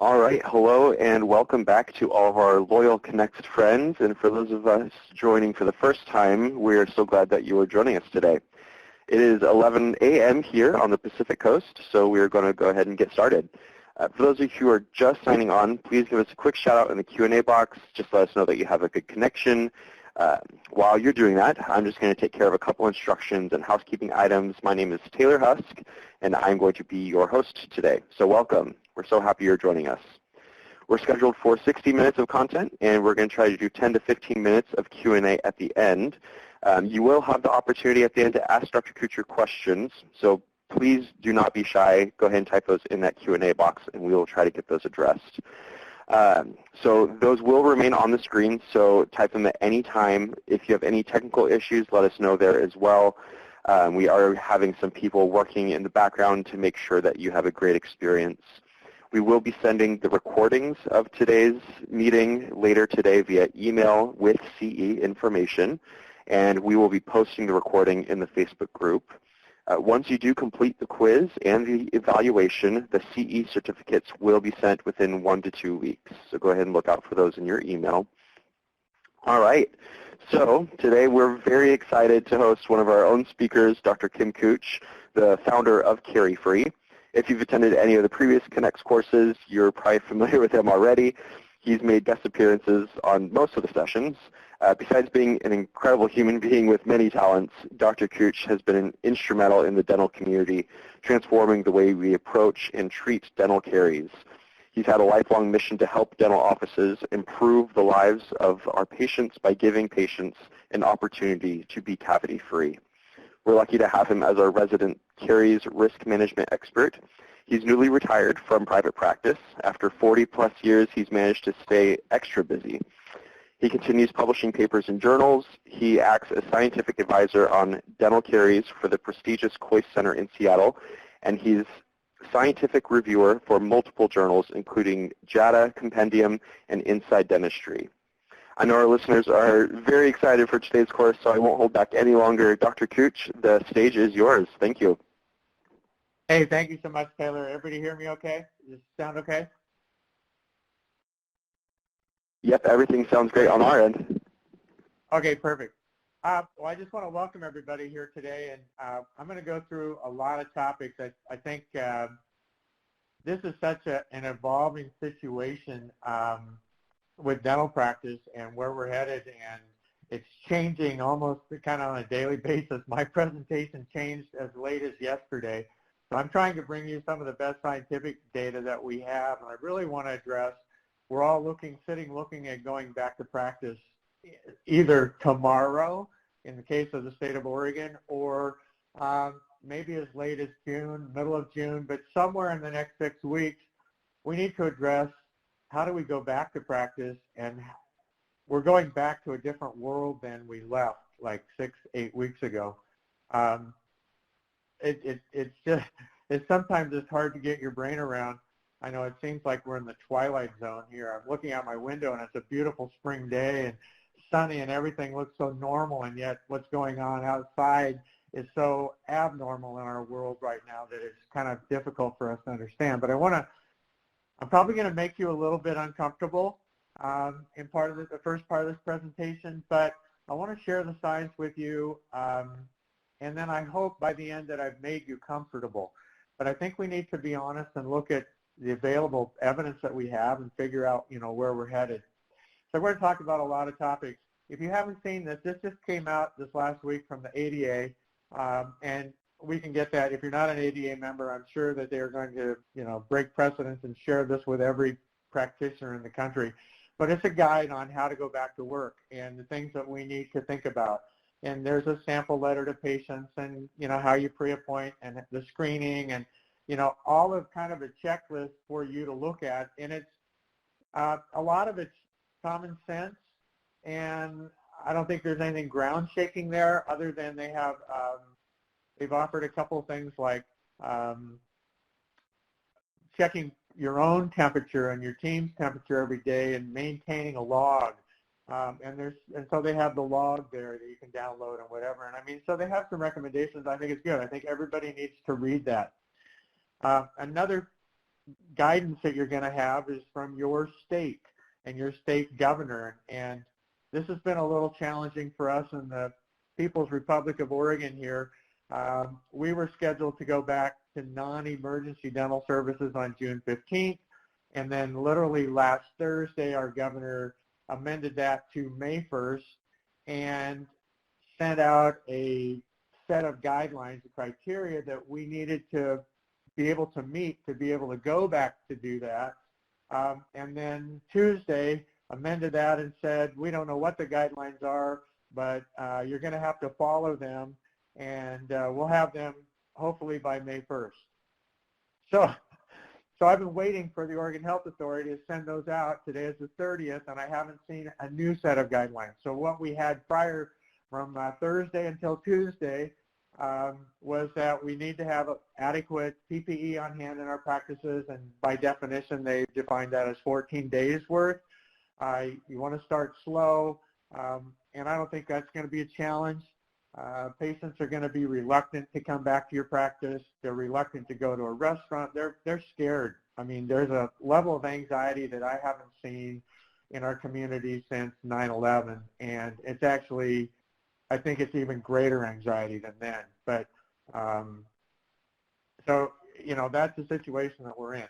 All right, hello and welcome back to all of our loyal CONNEXT friends. And for those of us joining for the first time, we're so glad that you are joining us today. It is 11 a.m. here on the Pacific Coast, so we're going to go ahead and get started. For those of you who are just signing on, please give us a quick shout out in the Q&A box. Just let us know that you have a good connection. While you're doing that, I'm just going to take care of a couple instructions and housekeeping items. My name is Taylor Husk, and I'm going to be your host today. So welcome. We're so happy you're joining us. We're scheduled for 60 minutes of content, and we're going to try to do 10 to 15 minutes of Q&A at the end. You will have the opportunity at the end to ask Dr. Kutsch your questions, so please do not be shy. Go ahead and type those in that Q&A box, and we will try to get those addressed. So those will remain on the screen, so type them at any time. If you have any technical issues, let us know there as well. We are having some people working in the background to make sure that you have a great experience. We will be sending the recordings of today's meeting later today via email with CE information, and we will be posting the recording in the Facebook group. Once you do complete the quiz and the evaluation, the CE certificates will be sent within 1 to 2 weeks. So go ahead and look out for those in your email. All right. So today we're very excited to host one of our own speakers, Dr. Kim Kutsch, the founder of CaryFree. If you've attended any of the previous CONNEXT courses, you're probably familiar with him already. He's made guest appearances on most of the sessions. Besides being an incredible human being with many talents, Dr. Kutsch has been instrumental in the dental community, transforming the way we approach and treat dental caries. He's had a lifelong mission to help dental offices improve the lives of our patients by giving patients an opportunity to be cavity-free. We're lucky to have him as our resident caries risk management expert. He's newly retired from private practice. After 40-plus years, he's managed to stay extra busy. He continues publishing papers in journals. He acts as scientific advisor on dental caries for the prestigious Kutsch Center in Seattle, and he's scientific reviewer for multiple journals, including JADA, Compendium, and Inside Dentistry. I know our listeners are very excited for today's course, so I won't hold back any longer. Dr. Kutsch, the stage is yours. Thank you. Hey, thank you so much, Taylor. Everybody hear me okay? Does it sound okay? Yep, everything sounds great on our end. Okay, perfect. Well, I just want to welcome everybody here today, and I'm going to go through a lot of topics. I think this is such an evolving situation with dental practice and where we're headed, and it's changing almost kind of on a daily basis. My presentation changed as late as yesterday, so I'm trying to bring you some of the best scientific data that we have, and I really want to address, we're all looking at going back to practice either tomorrow, in the case of the state of Oregon, or maybe as late as June, middle of June, but somewhere in the next 6 weeks, we need to address how do we go back to practice, and we're going back to a different world than we left like 6-8 weeks ago. It's sometimes it's hard to get your brain around. I know it seems like we're in the twilight zone here. I'm looking out my window and it's a beautiful spring day and sunny and everything looks so normal, and yet what's going on outside is so abnormal in our world right now that it's kind of difficult for us to understand. But I'm probably going to make you a little bit uncomfortable in the first part of this presentation, but I want to share the science with you, and then I hope by the end that I've made you comfortable. But I think we need to be honest and look at the available evidence that we have and figure out, where we're headed. So we're going to talk about a lot of topics. If you haven't seen this just came out this last week from the ADA, and we can get that. If you're not an ADA member, I'm sure that they're going to, break precedence and share this with every practitioner in the country. But it's a guide on how to go back to work and the things that we need to think about. And there's a sample letter to patients and, how you pre-appoint and the screening and, all of kind of a checklist for you to look at. And it's a lot of it's common sense, and I don't think there's anything ground shaking there other than they've offered a couple of things like checking your own temperature and your team's temperature every day and maintaining a log. And so they have the log there that you can download and whatever. And so they have some recommendations. I think it's good. I think everybody needs to read that. Another guidance that you're going to have is from your state and your state governor. And this has been a little challenging for us in the People's Republic of Oregon here. We were scheduled to go back to non-emergency dental services on June 15th, and then literally last Thursday, our governor amended that to May 1st and sent out a set of guidelines, and criteria that we needed to be able to meet to be able to go back to do that. And then Tuesday amended that and said, we don't know what the guidelines are, but you're going to have to follow them, and we'll have them hopefully by May 1st. So I've been waiting for the Oregon Health Authority to send those out. Today is the 30th, and I haven't seen a new set of guidelines. So what we had prior from Thursday until Tuesday was that we need to have adequate PPE on hand in our practices, and by definition, they defined that as 14 days worth. You want to start slow, and I don't think that's going to be a challenge. Patients are going to be reluctant to come back to your practice. They're reluctant to go to a restaurant. They're scared. I mean, there's a level of anxiety that I haven't seen in our community since 9/11, and it's actually, I think it's even greater anxiety than then. But so, you know, that's the situation that we're in.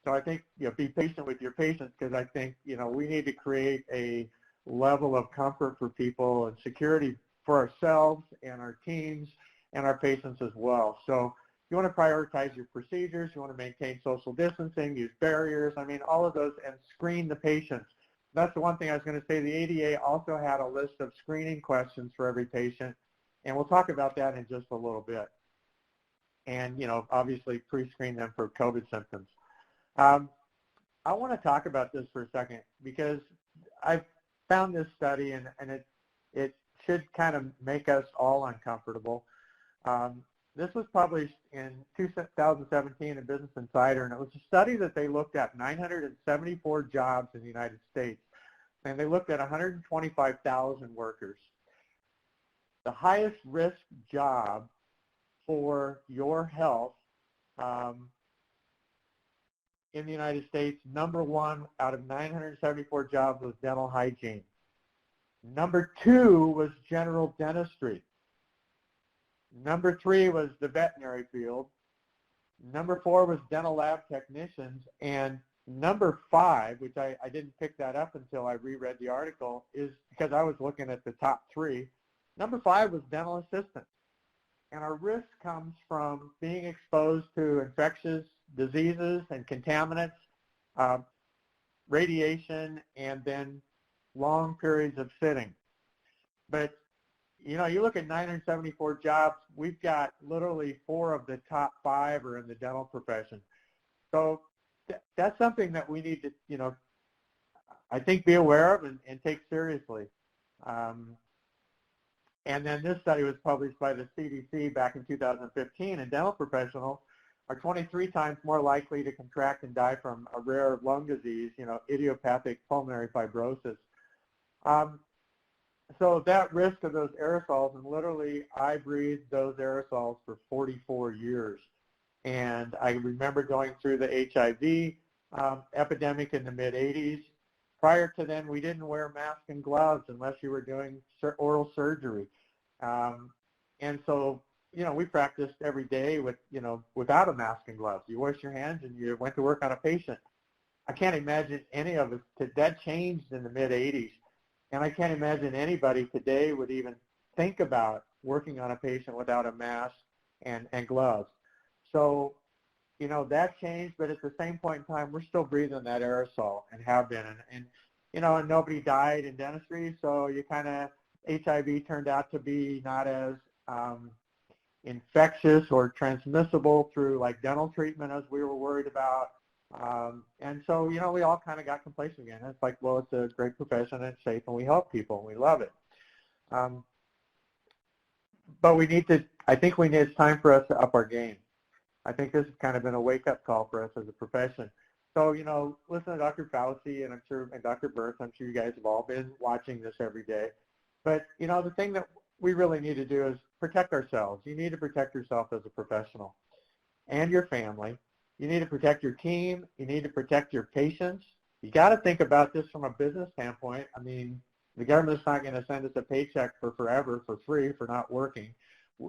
So I think, you know, be patient with your patients, because I think, you know, we need to create a level of comfort for people and security for ourselves and our teams and our patients as well. So you want to prioritize your procedures, you want to maintain social distancing, use barriers, I mean, all of those, and screen the patients. That's the one thing I was going to say. The ADA also had a list of screening questions for every patient, and we'll talk about that in just a little bit. And, you know, obviously pre-screen them for COVID symptoms. I want to talk about this for a second, because I've found this study, and it should kind of make us all uncomfortable. This was published in 2017 in Business Insider, and it was a study that they looked at 974 jobs in the United States, and they looked at 125,000 workers. The highest risk job for your health in the United States, number one out of 974 jobs was dental hygiene. Number two was general dentistry. Number three was the veterinary field. Number four was dental lab technicians. And number five, which I didn't pick that up until I reread the article, is because I was looking at the top three. Number five was dental assistants. And our risk comes from being exposed to infectious diseases and contaminants, radiation, and then long periods of sitting. But, you know, you look at 974 jobs, we've got literally 4 of the top 5 are in the dental profession. So that's something that we need to, you know, I think be aware of and take seriously. And then this study was published by the CDC back in 2015, and dental professionals are 23 times more likely to contract and die from a rare lung disease, you know, idiopathic pulmonary fibrosis. So that risk of those aerosols, and literally I breathed those aerosols for 44 years. And I remember going through the HIV epidemic in the mid-'80s. Prior to then, we didn't wear masks and gloves unless you were doing oral surgery. And so, you know, we practiced every day with, you know, without a mask and gloves. You wash your hands and you went to work on a patient. I can't imagine any of us, that changed in the mid-'80s. And I can't imagine anybody today would even think about working on a patient without a mask and gloves. So, you know, that changed, but at the same point in time, we're still breathing that aerosol and have been. And you know, and nobody died in dentistry, so you kind of, HIV turned out to be not as infectious or transmissible through like dental treatment as we were worried about. And so, you know, we all kind of got complacent again. It's like, well, it's a great profession and it's safe and we help people and we love it. But we need to, I think it's time for us to up our game. I think this has kind of been a wake-up call for us as a profession. So, you know, listen to Dr. Fauci and I'm sure, and Dr. Burke, I'm sure you guys have all been watching this every day. But, you know, the thing that we really need to do is protect ourselves. You need to protect yourself as a professional and your family. You need to protect your team. You need to protect your patients. You got to think about this from a business standpoint. I mean, the government's not going to send us a paycheck for forever for free for not working.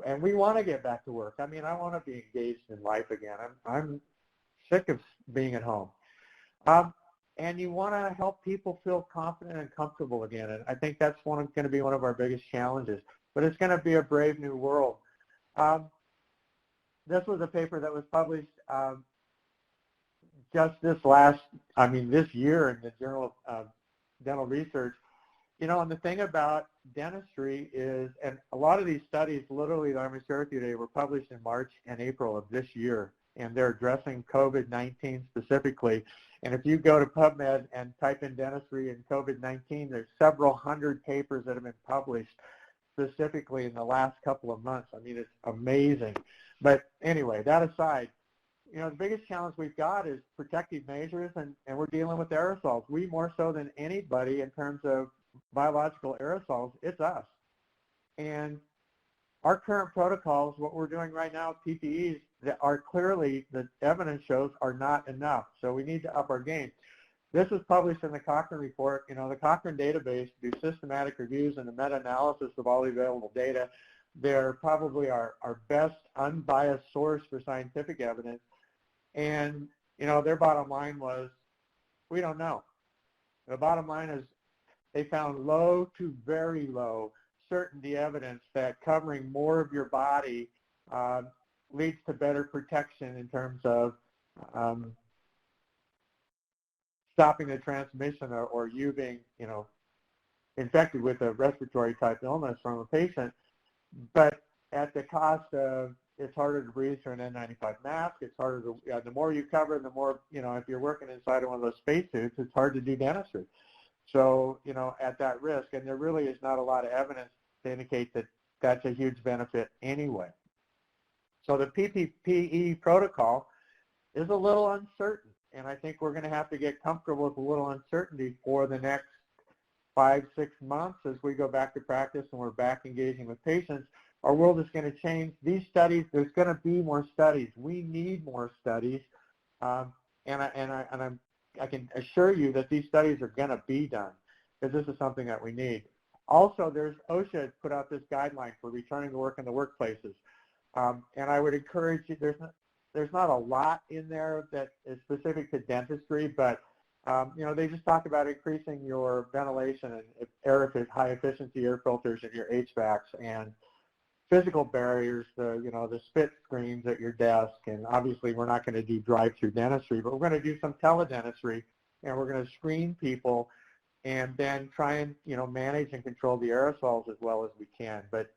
And we want to get back to work. I mean, I want to be engaged in life again. I'm sick of being at home. And you want to help people feel confident and comfortable again. And I think that's going to be one of our biggest challenges. But it's going to be a brave new world. This was a paper that was published just this year in the Journal of Dental Research. You know, and the thing about dentistry is, and a lot of these studies, literally that I'm going to share with you today, were published in March and April of this year, and they're addressing COVID-19 specifically. And if you go to PubMed and type in dentistry and COVID-19, there's several hundred papers that have been published specifically in the last couple of months. I mean, it's amazing. But anyway, that aside, you know, the biggest challenge we've got is protective measures, and we're dealing with aerosols. We more so than anybody in terms of biological aerosols, it's us. And our current protocols, what we're doing right now, PPEs, that are clearly, the evidence shows, are not enough. So we need to up our game. This was published in the Cochrane Report. You know, the Cochrane database do systematic reviews and a meta-analysis of all the available data. They're probably our best unbiased source for scientific evidence. And, you know, their bottom line was, we don't know. The bottom line is they found low to very low certainty evidence that covering more of your body leads to better protection in terms of stopping the transmission or you being, you know, infected with a respiratory type illness from a patient, but at the cost of, it's harder to breathe through an N95 mask. It's harder to, the more you cover, the more, you know, if you're working inside of one of those spacesuits, it's hard to do dentistry. So, you know, at that risk, and there really is not a lot of evidence to indicate that that's a huge benefit anyway. So the PPE protocol is a little uncertain, and I think we're going to have to get comfortable with a little uncertainty for the next 5-6 months as we go back to practice and we're back engaging with patients. Our world is going to change. These studies, there's going to be more studies. We need more studies, and I can assure you that these studies are going to be done because this is something that we need. Also, there's OSHA put out this guideline for returning to work in the workplaces, and I would encourage you. There's not a lot in there that is specific to dentistry, but you know, they just talk about increasing your ventilation and high efficiency air filters in your HVACs and physical barriers, the spit screens at your desk, and obviously we're not going to do drive-through dentistry, but we're going to do some teledentistry, and we're going to screen people and then try and, you know, manage and control the aerosols as well as we can. But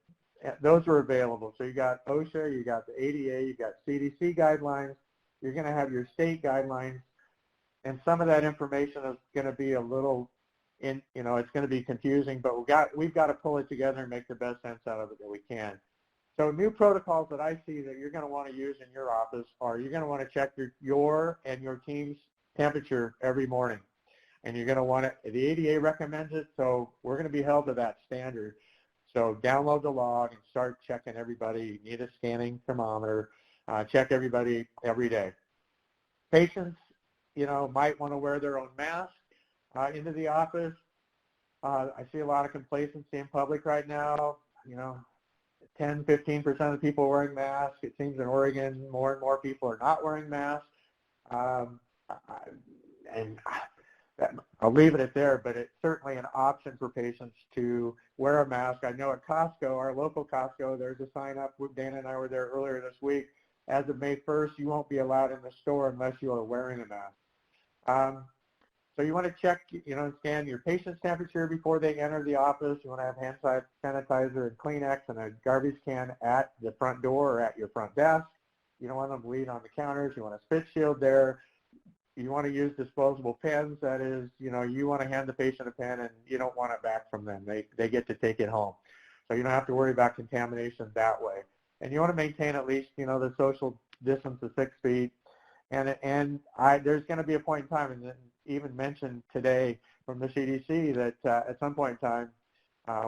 those are available. So you got OSHA, you got the ADA, you got CDC guidelines, you're going to have your state guidelines, and some of that information is going to be a little it's going to be confusing, but we've got to pull it together and make the best sense out of it that we can. So new protocols that I see that you're going to want to use in your office are you're going to want to check your and your team's temperature every morning. And you're going to want to, the ADA recommends it, so we're going to be held to that standard. So download the log and start checking everybody. You need a scanning thermometer. Check everybody every day. Patients, you know, might want to wear their own mask into the office. I see a lot of complacency in public right now. You know, 10, 15% of people wearing masks. It seems in Oregon more and more people are not wearing masks. And I'll leave it at there, but it's certainly an option for patients to wear a mask. I know at Costco, our local Costco, there's a sign up. Dana and I were there earlier this week. As of May 1st, you won't be allowed in the store unless you are wearing a mask. So you want to check, you know, and scan your patient's temperature before they enter the office. You want to have hand sanitizer and Kleenex and a garbage can at the front door or at your front desk. You don't want them to bleed on the counters. You want a spit shield there. You want to use disposable pens. That is, you know, you want to hand the patient a pen and you don't want it back from them. They get to take it home. So you don't have to worry about contamination that way. And you want to maintain at least, you know, the social distance of 6 feet. And there's going to be a point in time, and even mentioned today from the CDC that at some point in time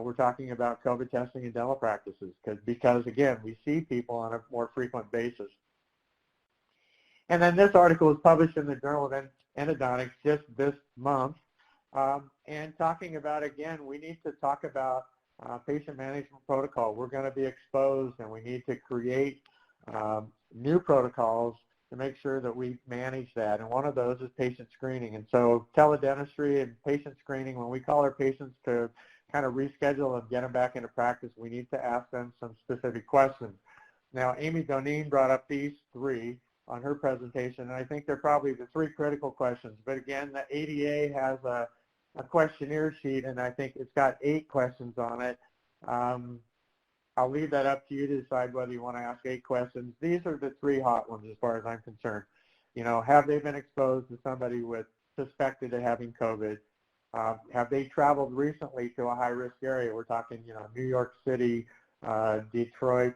we're talking about COVID testing in dental practices because again, we see people on a more frequent basis. And then this article was published in the Journal of Endodontics just this month, and talking about, again, we need to talk about patient management protocol. We're going to be exposed, and we need to create new protocols to make sure that we manage that. And one of those is patient screening. And so teledentistry and patient screening, when we call our patients to kind of reschedule and get them back into practice, we need to ask them some specific questions. Now, Amy Donine brought up these three on her presentation, and I think they're probably the three critical questions. But again, the ADA has a questionnaire sheet, and I think it's got 8 questions on it. I'll leave that up to you to decide whether you want to ask 8 questions. These are the 3 hot ones as far as I'm concerned. You know, have they been exposed to somebody with suspected of having COVID? Have they traveled recently to a high-risk area? We're talking, you know, New York City, Detroit,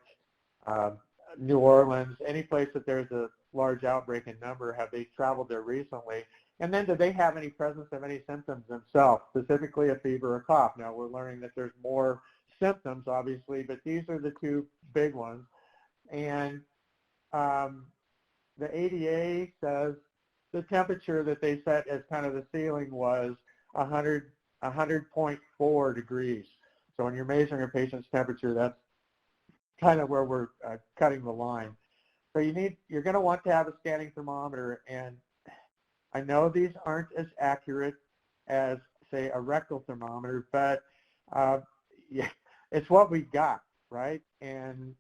New Orleans, any place that there's a large outbreak in number. Have they traveled there recently? And then do they have any presence of any symptoms themselves, specifically a fever or cough? Now, we're learning that there's more symptoms, obviously, but these are the 2 big ones. And the ADA says the temperature that they set as kind of the ceiling was 100.4 degrees. So when you're measuring a patient's temperature, that's kind of where we're cutting the line. So you're going to want to have a scanning thermometer, and I know these aren't as accurate as, say, a rectal thermometer, but yeah, it's what we got, right? And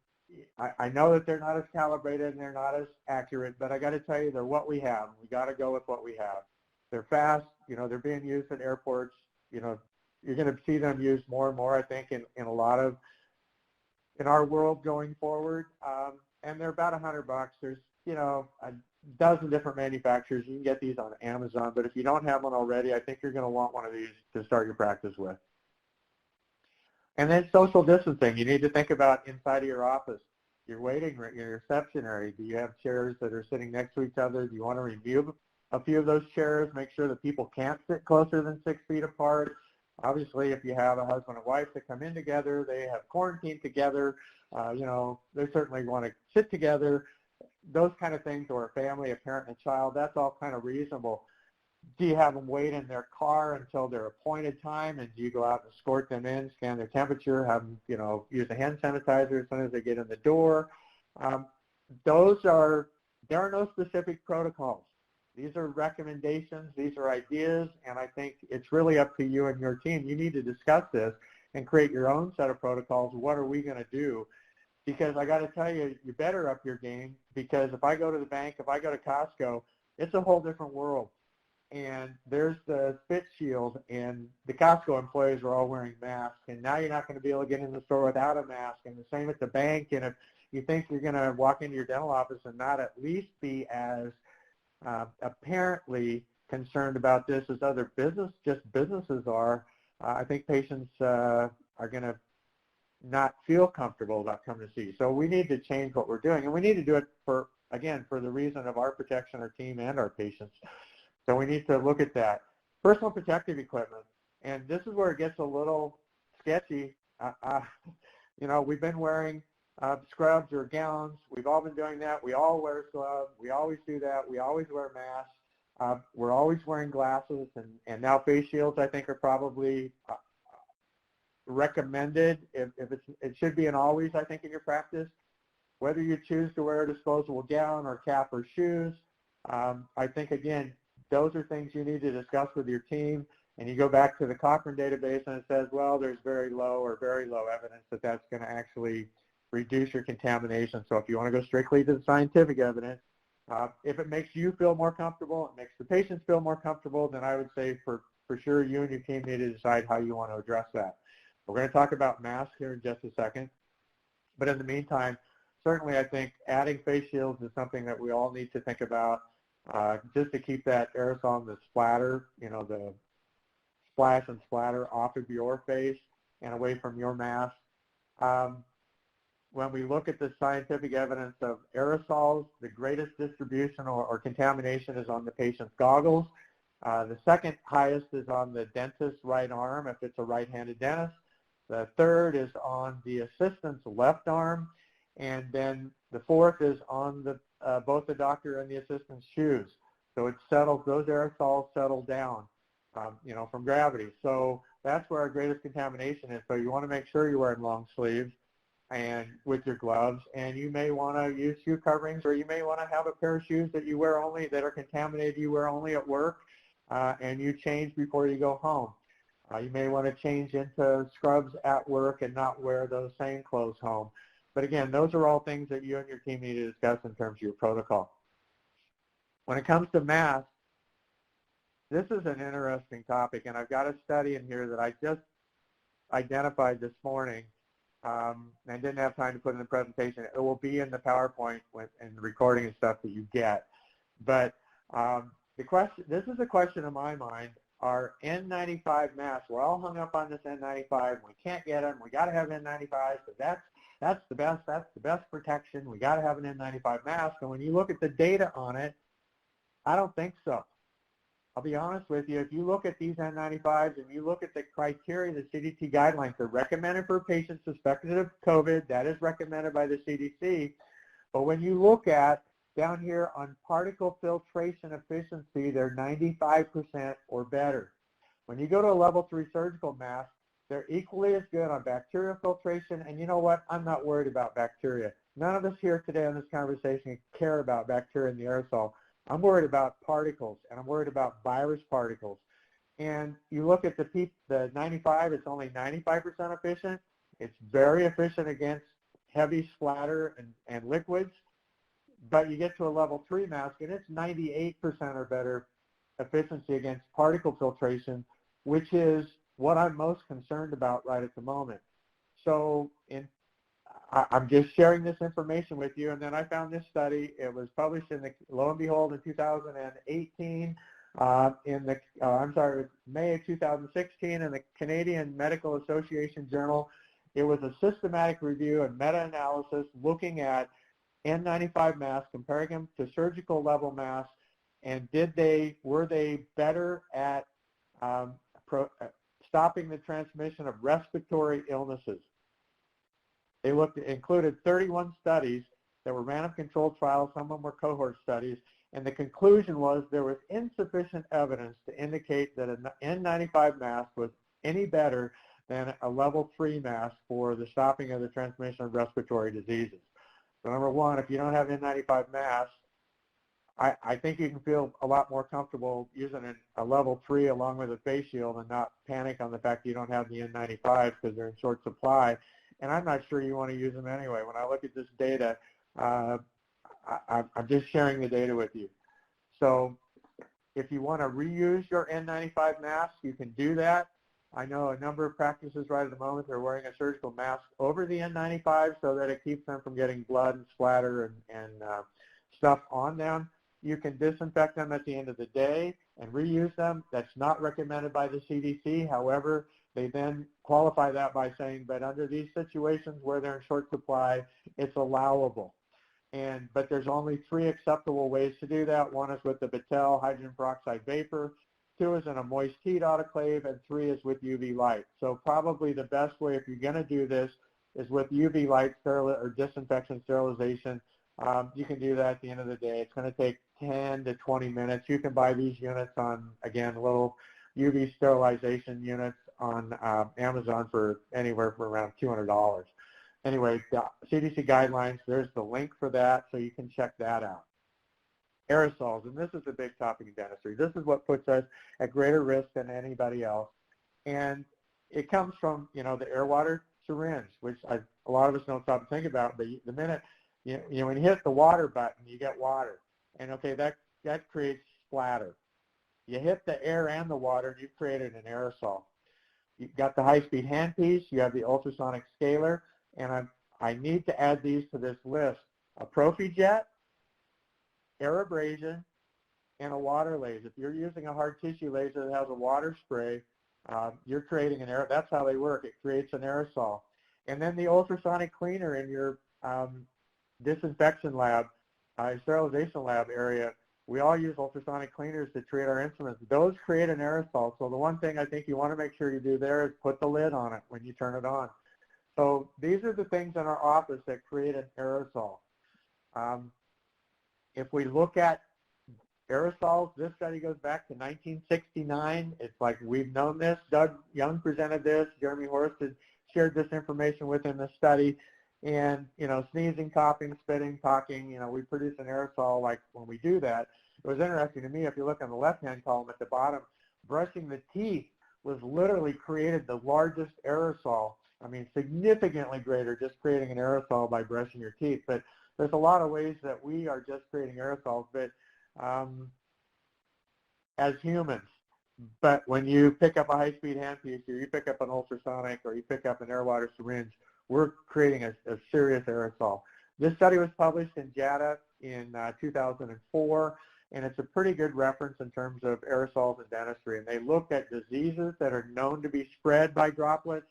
I know that they're not as calibrated and they're not as accurate, but I got to tell you, they're what we have. We got to go with what we have. They're fast. You know, they're being used at airports. You know, you're going to see them used more and more, I think, in a lot of, in our world going forward. And they're about $100. There's, you know, a dozen different manufacturers. You can get these on Amazon, but if you don't have one already, I think you're going to want one of these to start your practice with. And then social distancing. You need to think about inside of your office, your waiting room, your reception area. Do you have chairs that are sitting next to each other? Do you want to remove a few of those chairs, make sure that people can't sit closer than 6 feet apart? Obviously, if you have a husband and wife that come in together, they have quarantined together, you know, they certainly want to sit together. Those kind of things, or a family, a parent and a child, that's all kind of reasonable. Do you have them wait in their car until their appointed time, and do you go out and escort them in, scan their temperature, have them, you know, use a hand sanitizer as soon as they get in the door? There are no specific protocols. These are recommendations, these are ideas, and I think it's really up to you and your team. You need to discuss this and create your own set of protocols. What are we going to do? Because I got to tell you, you better up your game, because if I go to the bank, if I go to Costco, it's a whole different world. And there's the spit shield, and the Costco employees are all wearing masks, and now you're not going to be able to get in the store without a mask, and the same at the bank. And if you think you're going to walk into your dental office and not at least be as apparently concerned about this as other businesses are, I think patients are going to not feel comfortable about coming to see you. So we need to change what we're doing, and we need to do it for the reason of our protection, our team, and our patients. So we need to look at that. Personal protective equipment, and this is where it gets a little sketchy. You know, we've been wearing scrubs or gowns. We've all been doing that. We all wear gloves. We always do that. We always wear masks. We're always wearing glasses, and now face shields, I think, are probably recommended. It should be an always, I think, in your practice. Whether you choose to wear a disposable gown or cap or shoes, I think, again, those are things you need to discuss with your team. And you go back to the Cochrane database and it says, well, there's very low evidence that that's going to actually reduce your contamination. So if you want to go strictly to the scientific evidence, if it makes you feel more comfortable, it makes the patients feel more comfortable, then I would say for sure you and your team need to decide how you want to address that. We're going to talk about masks here in just a second. But in the meantime, certainly I think adding face shields is something that we all need to think about, just to keep that aerosol and the splatter, you know, the splash and splatter off of your face and away from your mask. When we look at the scientific evidence of aerosols, the greatest distribution or contamination is on the patient's goggles. The second highest is on the dentist's right arm, if it's a right-handed dentist. The third is on the assistant's left arm. And then the fourth is on the both the doctor and the assistant's shoes. So it settles, those aerosols settle down, from gravity. So that's where our greatest contamination is. So you want to make sure you're wearing long sleeves and with your gloves, and you may want to use shoe coverings, or you may want to have a pair of shoes that you wear only, that are contaminated, you wear only at work, and you change before you go home. You may want to change into scrubs at work and not wear those same clothes home. But again, those are all things that you and your team need to discuss in terms of your protocol. When it comes to masks, this is an interesting topic, and I've got a study in here that I just identified this morning, and didn't have time to put in the presentation. It will be in the PowerPoint and the recording and stuff that you get. But this is a question in my mind. Are N95 masks, we're all hung up on this N95, we can't get them, we got to have N95s, but that's the best protection, we got to have an N95 mask. And when you look at the data on it, I don't think so. I'll be honest with you, if you look at these N95s and you look at the criteria, the CDC guidelines, they're recommended for patients suspected of COVID, that is recommended by the CDC. But when you look at down here on particle filtration efficiency, they're 95% or better. When you go to a level 3 surgical mask, they're equally as good on bacterial filtration, and you know what? I'm not worried about bacteria. None of us here today on this conversation care about bacteria in the aerosol. I'm worried about particles, and I'm worried about virus particles. And you look at the 95, it's only 95% efficient. It's very efficient against heavy splatter and liquids. But you get to a level 3 mask, and it's 98% or better efficiency against particle filtration, which is what I'm most concerned about right at the moment. So I'm just sharing this information with you, and then I found this study. It was published lo and behold, in 2018, May of 2016 in the Canadian Medical Association Journal. It was a systematic review and meta-analysis looking at N95 masks, comparing them to surgical level masks, and were they better at stopping the transmission of respiratory illnesses. They included 31 studies that were random controlled trials, some of them were cohort studies, and the conclusion was there was insufficient evidence to indicate that an N95 mask was any better than a level 3 mask for the stopping of the transmission of respiratory diseases. So number one, if you don't have N95 masks, I think you can feel a lot more comfortable using a level 3 along with a face shield and not panic on the fact that you don't have the N95 because they're in short supply. And I'm not sure you want to use them anyway. When I look at this data, I'm just sharing the data with you. So if you want to reuse your N95 mask, you can do that. I know a number of practices right at the moment, they're wearing a surgical mask over the N95 so that it keeps them from getting blood and splatter and stuff on them. You can disinfect them at the end of the day and reuse them. That's not recommended by the CDC. However, they then qualify that by saying, but under these situations where they're in short supply, it's allowable. But there's only 3 acceptable ways to do that. 1 is with the Battelle hydrogen peroxide vapor, 2 is in a moist heat autoclave, and 3 is with UV light. So probably the best way if you're going to do this is with UV light or disinfection sterilization. You can do that at the end of the day. It's going to take 10 to 20 minutes. You can buy these units on, again, little UV sterilization units on Amazon for anywhere from around $200. Anyway, the CDC guidelines, there's the link for that, so you can check that out. Aerosols, and this is a big topic in dentistry. This is what puts us at greater risk than anybody else. And it comes from, the air water syringe, which a lot of us don't stop to think about, but the minute, when you hit the water button, you get water. And okay, that creates splatter. You hit the air and the water, and you've created an aerosol. You've got the high-speed handpiece, you have the ultrasonic scaler, and I need to add these to this list. A ProfiJet, air abrasion, and a water laser. If you're using a hard tissue laser that has a water spray, you're creating an air. That's how they work. It creates an aerosol. And then the ultrasonic cleaner in your disinfection lab, sterilization lab area, we all use ultrasonic cleaners to treat our instruments. Those create an aerosol. So the one thing I think you want to make sure you do there is put the lid on it when you turn it on. So these are the things in our office that create an aerosol. If we look at aerosols, this study goes back to 1969. It's like we've known this. Doug Young presented this. Jeremy Horst had shared this information within the study. And, you know, sneezing, coughing, spitting, talking, you know, we produce an aerosol like when we do that. It was interesting to me, if you look on the left-hand column at the bottom, brushing the teeth was literally created the largest aerosol. I mean, significantly greater, just creating an aerosol by brushing your teeth. But there's a lot of ways that we are just creating aerosols, but as humans. But when you pick up a high-speed handpiece, or you pick up an ultrasonic, or you pick up an air water syringe, we're creating a serious aerosol. This study was published in JADA in 2004, and it's a pretty good reference in terms of aerosols in dentistry. And they looked at diseases that are known to be spread by droplets.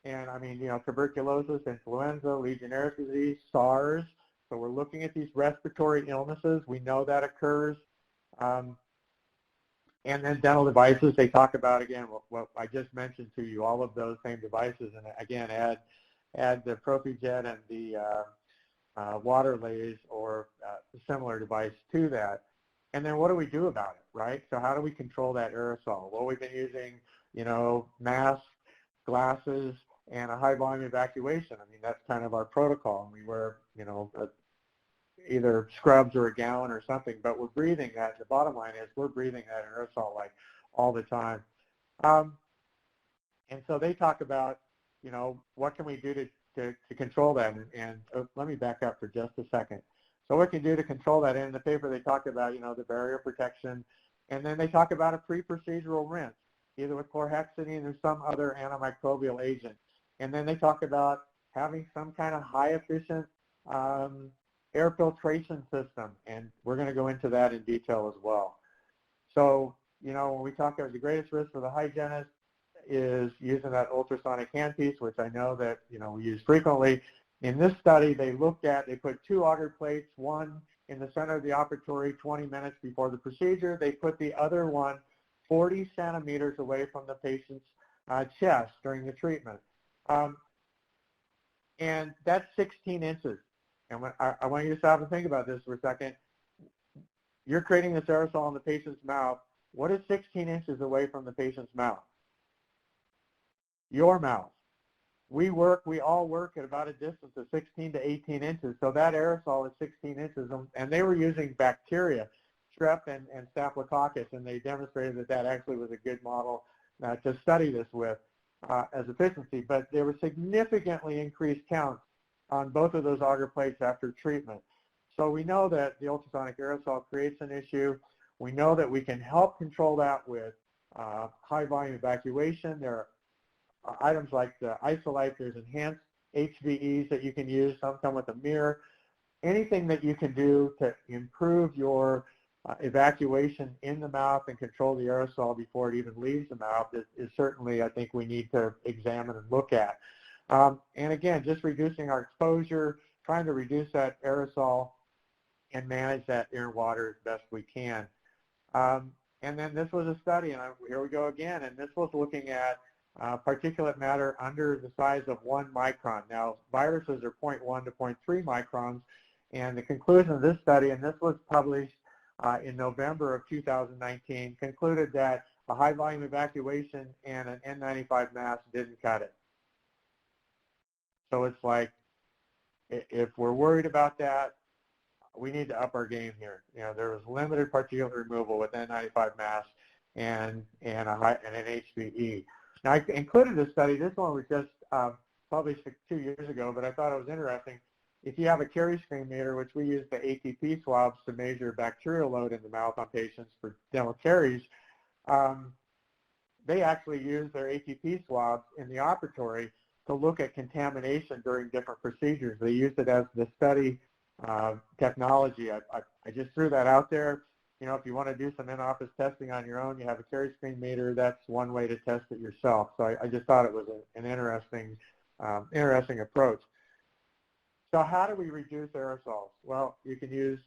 And I mean, you know, tuberculosis, influenza, Legionnaire's disease, SARS. So we're looking at these respiratory illnesses. We know that occurs. And then dental devices, they talk about, again, what I just mentioned to you, all of those same devices. And again, add the ProfiJet and the Waterlays or similar device to that. And then what do we do about it, right? So how do we control that aerosol? Well, we've been using, you know, masks, glasses, and a high volume evacuation. I mean, that's kind of our protocol. And we wear, you know, either scrubs or a gown or something, but we're breathing that. The bottom line is we're breathing that aerosol like all the time. And so they talk about, you know, what can we do to control that? And let me back up for just a second. So what can you do to control that? In the paper they talk about, you know, the barrier protection, and then they talk about a pre-procedural rinse, either with chlorhexidine or some other antimicrobial agent. And then they talk about having some kind of high efficient air filtration system, and we're going to go into that in detail as well. So, you know, when we talk about the greatest risk for the hygienist is using that ultrasonic handpiece, which I know that, you know, we use frequently. In this study, they put 2 auger plates, one in the center of the operatory 20 minutes before the procedure. They put the other one 40 centimeters away from the patient's chest during the treatment. And that's 16 inches. And I want you to stop and think about this for a second. You're creating this aerosol in the patient's mouth. What is 16 inches away from the patient's mouth? Your mouth. We all work at about a distance of 16 to 18 inches. So that aerosol is 16 inches. And they were using bacteria, strep and staphylococcus, and they demonstrated that that actually was a good model to study this with as efficiency. But there were significantly increased counts on both of those auger plates after treatment. So we know that the ultrasonic aerosol creates an issue. We know that we can help control that with high volume evacuation. There are items like the Isolite. There's enhanced HVEs that you can use. Some come with a mirror. Anything that you can do to improve your evacuation in the mouth and control the aerosol before it even leaves the mouth is certainly, I think, we need to examine and look at. And again, just reducing our exposure, trying to reduce that aerosol and manage that air and water as best we can. And then this was a study, and here we go again, and this was looking at particulate matter under the size of 1 micron. Now, viruses are 0.1 to 0.3 microns, and the conclusion of this study, and this was published in November of 2019, concluded that a high volume evacuation and an N95 mask didn't cut it. So it's like, if we're worried about that, we need to up our game here. You know, there was limited particulate removal with N95 masks and an HVE. Now, I included this study. This one was just published 2 years ago, but I thought it was interesting. If you have a caries screen meter, which we use the ATP swabs to measure bacterial load in the mouth on patients for dental caries, they actually use their ATP swabs in the operatory to look at contamination during different procedures. They use it as the study technology. I just threw that out there. You know, if you want to do some in-office testing on your own, you have a caries screen meter. That's one way to test it yourself. So I just thought it was an interesting approach. So how do we reduce aerosols? Well, you can use,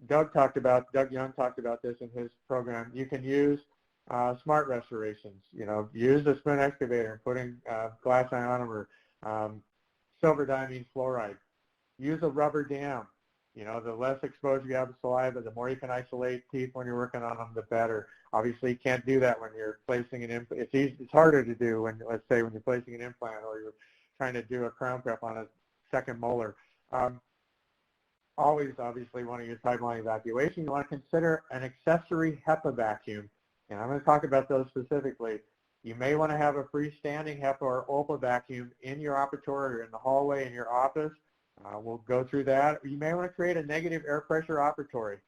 Doug Young talked about this in his program. You can use smart restorations. You know, use the spoon excavator, putting glass ionomer, silver diamine fluoride. Use a rubber dam. You know, the less exposure you have to saliva, the more you can isolate teeth when you're working on them, the better. Obviously, you can't do that when you're placing an implant. It's harder to do when, let's say, when you're placing an implant or you're trying to do a crown prep on a second molar. Always, obviously, want to use pipeline evacuation. You want to consider an accessory HEPA vacuum, and I'm going to talk about those specifically. You may want to have a freestanding HEPA or OPA vacuum in your operatory or in the hallway in your office. We'll go through that. You may want to create a negative air pressure operatory.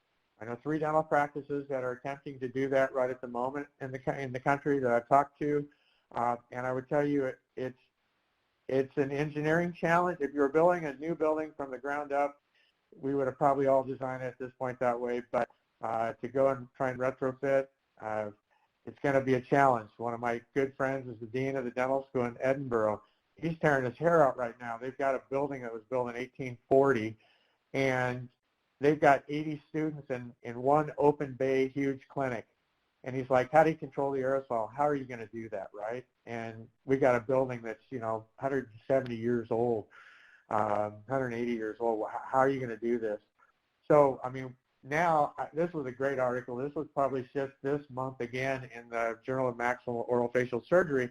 I know 3 dental practices that are attempting to do that right at the moment in the country that I've talked to, and I would tell you it's an engineering challenge. If you're building a new building from the ground up, we would have probably all designed it at this point that way, but to go and try and retrofit, it's going to be a challenge. One of my good friends is the dean of the dental school in Edinburgh. He's tearing his hair out right now. They've got a building that was built in 1840, and they've got 80 students in one open bay, huge clinic. And he's like, how do you control the aerosol? How are you going to do that, right? And we got a building that's, 170 years old, 180 years old. How are you going to do this? So, I mean, now, this was a great article. This was published just this month again in the Journal of Maxillofacial Surgery.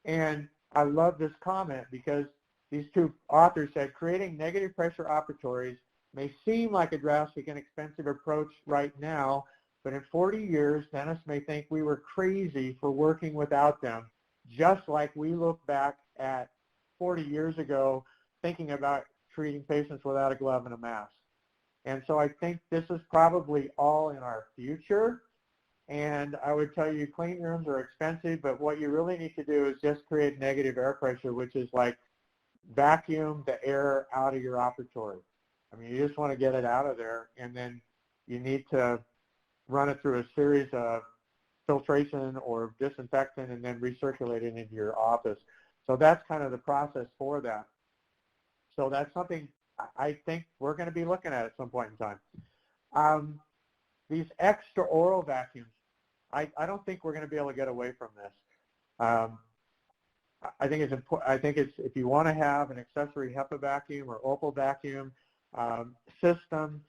And I love this comment because these 2 authors said, creating negative pressure operatories may seem like a drastic and expensive approach right now, but in 40 years, dentists may think we were crazy for working without them, just like we look back at 40 years ago thinking about treating patients without a glove and a mask. And so I think this is probably all in our future. And I would tell you clean rooms are expensive, but what you really need to do is just create negative air pressure, which is like vacuum the air out of your operatory. I mean, you just want to get it out of there, and then you need to run it through a series of filtration or disinfectant and then recirculate it into your office. So that's kind of the process for that. So that's something I think we're going to be looking at some point in time. These extra oral vacuums, I don't think we're going to be able to get away from this. I think it's important. I think it's, if you want to have an accessory HEPA vacuum or OPAL vacuum system,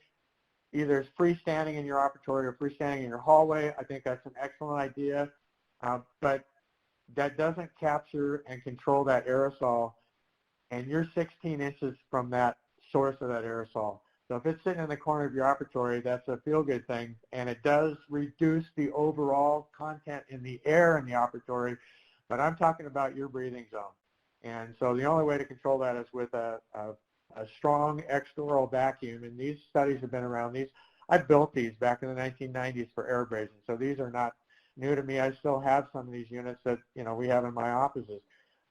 either it's freestanding in your operatory or freestanding in your hallway, I think that's an excellent idea. But that doesn't capture and control that aerosol, and you're 16 inches from that source of that aerosol. So if it's sitting in the corner of your operatory, that's a feel-good thing, and it does reduce the overall content in the air in the operatory, but I'm talking about your breathing zone. And so the only way to control that is with a strong extraoral vacuum, and these studies have been around. I built these back in the 1990s for air brazing, so these are not new to me. I still have some of these units that we have in my offices.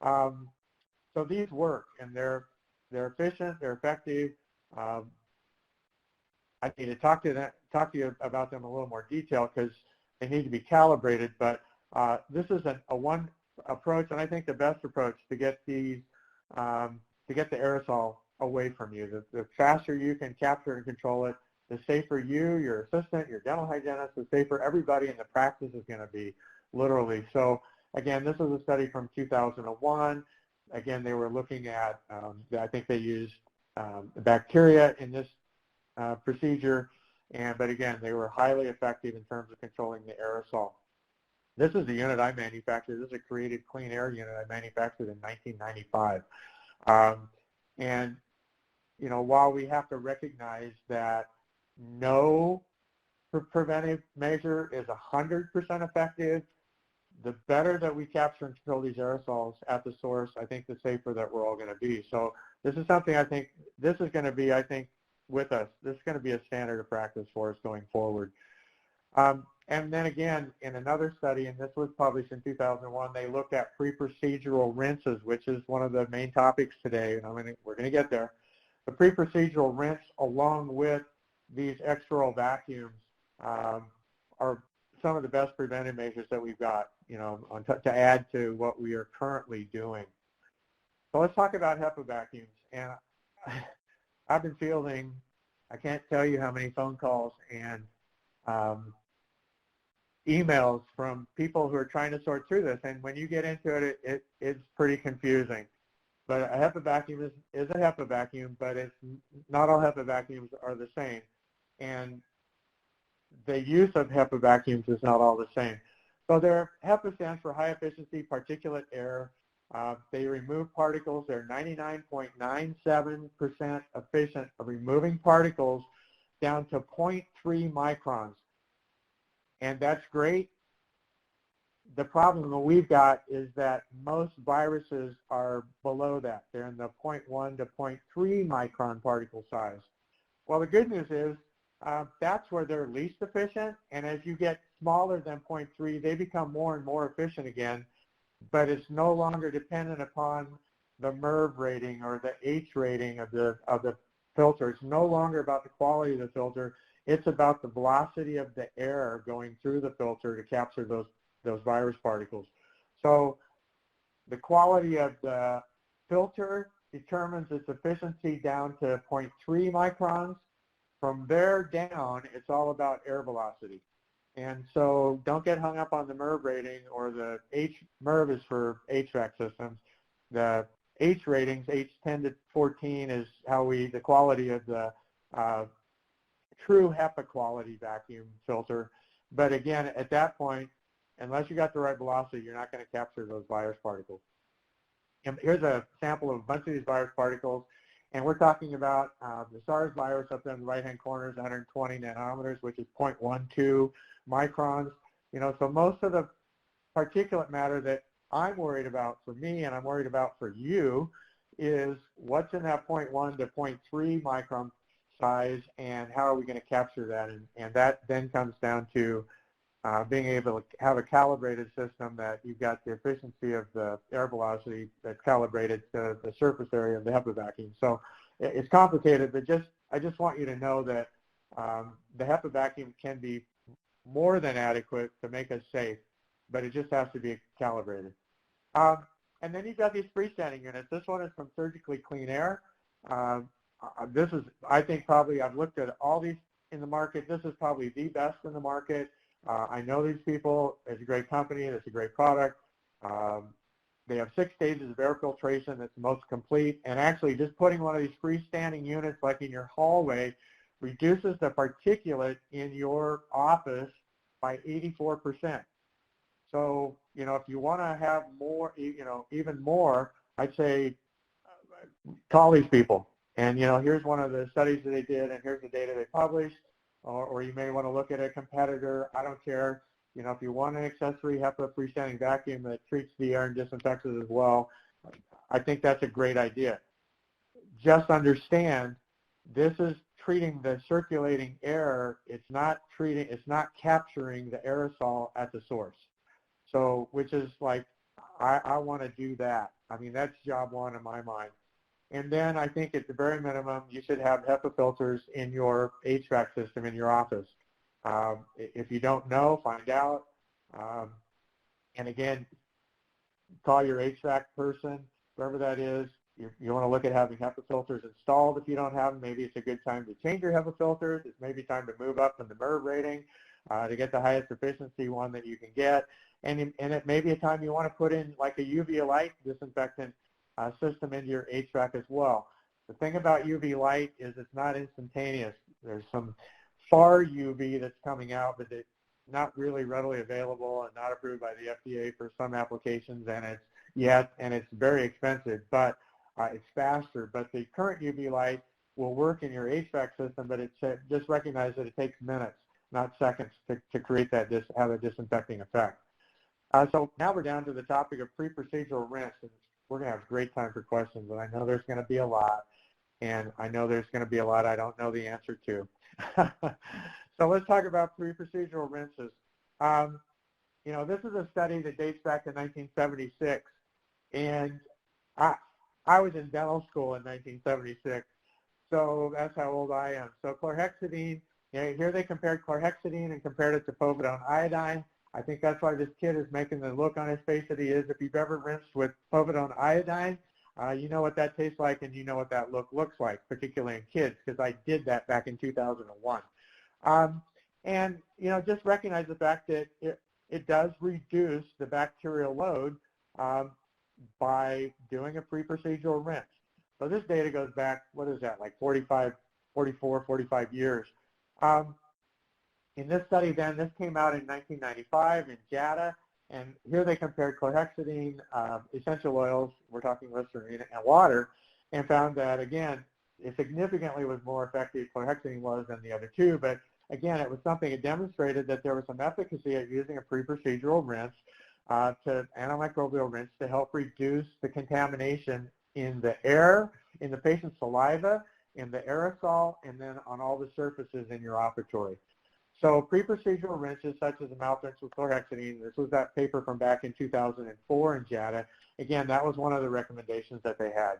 So these work, and they're efficient, they're effective. I need to talk to you about them in a little more detail because they need to be calibrated. But this is a one approach, and I think the best approach to get these to get the aerosol away from you. The faster you can capture and control it, the safer you, your assistant, your dental hygienist, the safer everybody in the practice is going to be, literally. So again, this is a study from 2001. Again, they were looking at, I think they used bacteria in this procedure, but again, they were highly effective in terms of controlling the aerosol. This is the unit I manufactured. This is a created clean air unit I manufactured in 1995. And, while we have to recognize that no preventive measure is 100% effective, the better that we capture and control these aerosols at the source, I think the safer that we're all going to be. So this is something I think this is going to be, with us. This is going to be a standard of practice for us going forward. And then again, in another study, and this was published in 2001, they looked at pre-procedural rinses, which is one of the main topics today, and we're going to get there. The pre-procedural rinse, along with these extraoral vacuums, are some of the best preventive measures that we've got, to add to what we are currently doing. So let's talk about HEPA vacuums. And I've been fielding, I can't tell you how many phone calls and emails from people who are trying to sort through this. And when you get into it, it's pretty confusing. But a HEPA vacuum is a HEPA vacuum, but it's not all HEPA vacuums are the same. And the use of HEPA vacuums is not all the same. So HEPA stands for high efficiency particulate air. They remove particles. They're 99.97% efficient of removing particles down to 0.3 microns. And that's great. The problem that we've got is that most viruses are below that. They're in the 0.1 to 0.3 micron particle size. Well, the good news is that's where they're least efficient, and as you get smaller than 0.3, they become more and more efficient again, but it's no longer dependent upon the MERV rating or the H rating of the filter. It's no longer about the quality of the filter. It's about the velocity of the air going through the filter to capture those virus particles. So the quality of the filter determines its efficiency down to 0.3 microns. From there down, it's all about air velocity. And so don't get hung up on the MERV rating or the MERV is for HVAC systems. The H ratings, H10 to 14 is the quality of the true HEPA quality vacuum filter. But again, at that point, unless you got the right velocity, you're not going to capture those virus particles. And here's a sample of a bunch of these virus particles. And we're talking about the SARS virus up there in the right-hand corner is 120 nanometers, which is 0.12 microns. So most of the particulate matter that I'm worried about for me and I'm worried about for you is what's in that 0.1 to 0.3 micron size and how are we going to capture that. And that then comes down to being able to have a calibrated system that you've got the efficiency of the air velocity that's calibrated to the surface area of the HEPA vacuum. So it's complicated, but I just want you to know that the HEPA vacuum can be more than adequate to make us safe, but it just has to be calibrated. And then you've got these freestanding units. This one is from Surgically Clean Air. This is, I think, probably, I've looked at all these in the market. This is probably the best in the market. I know these people. It's a great company. It's a great product. They have 6 stages of air filtration that's the most complete. And actually, just putting one of these freestanding units like in your hallway reduces the particulate in your office by 84%. So, if you want to have more, even more, I'd say call these people. And, here's one of the studies that they did, and here's the data they published. Or you may want to look at a competitor. I don't care. If you want an accessory HEPA freestanding vacuum that treats the air and disinfects it as well, I think that's a great idea. Just understand, this is treating the circulating air. It's not capturing the aerosol at the source. So, which is like, I want to do that. I mean, that's job one in my mind. And then I think at the very minimum, you should have HEPA filters in your HVAC system in your office. If you don't know, find out. And again, call your HVAC person, whoever that is. You want to look at having HEPA filters installed. If you don't have them, maybe it's a good time to change your HEPA filters. It's maybe time to move up in the MERV rating to get the highest efficiency one that you can get. And it may be a time you want to put in like a UV light disinfectant system into your HVAC as well. The thing about UV light is it's not instantaneous. There's some far UV that's coming out, but it's not really readily available and not approved by the FDA for some applications, and it's very expensive, but it's faster. But the current UV light will work in your HVAC system, but just recognize that it takes minutes, not seconds, to create that, have a disinfecting effect. So now we're down to the topic of pre-procedural rinse. And we're going to have a great time for questions, and I know there's going to be a lot, and I know there's going to be a lot I don't know the answer to. So let's talk about pre-procedural rinses. This is a study that dates back to 1976, and I was in dental school in 1976, so that's how old I am. So chlorhexidine, here they compared chlorhexidine and compared it to povidone iodine. I think that's why this kid is making the look on his face that he is. If you've ever rinsed with povidone iodine, you know what that tastes like and you know what that looks like, particularly in kids, because I did that back in 2001. And, just recognize the fact that it does reduce the bacterial load. by doing a pre-procedural rinse. So this data goes back, what is that, like 45 years. In this study then, this came out in 1995 in JADA, and here they compared chlorhexidine, essential oils, we're talking Listerine, and water, and found that, again, it significantly was more effective, chlorhexidine was, than the other two, but again, it was something that demonstrated that there was some efficacy at using a pre-procedural rinse, antimicrobial rinse, to help reduce the contamination in the air, in the patient's saliva, in the aerosol, and then on all the surfaces in your operatory. So pre-procedural rinses such as a mouth rinse with chlorhexidine, this was that paper from back in 2004 in JADA. Again, that was one of the recommendations that they had.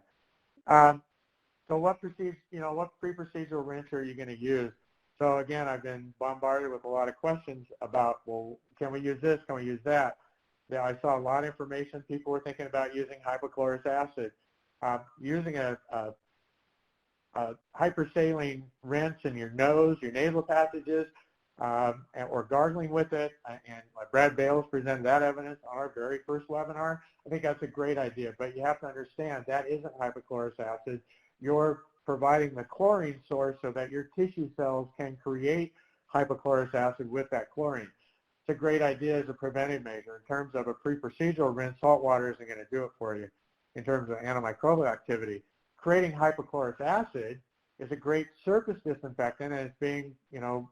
So what pre-procedural rinse are you going to use? So again, I've been bombarded with a lot of questions about, well, can we use this? Can we use that? Yeah, I saw a lot of information. People were thinking about using hypochlorous acid. Using a hypersaline rinse in your nose, your nasal passages, or gargling with it, and Brad Bales presented that evidence on our very first webinar. I think that's a great idea, but you have to understand that isn't hypochlorous acid. You're providing the chlorine source so that your tissue cells can create hypochlorous acid with that chlorine. It's a great idea as a preventive measure. In terms of a pre-procedural rinse, salt water isn't going to do it for you in terms of antimicrobial activity. Creating hypochlorous acid is a great surface disinfectant, and it's being,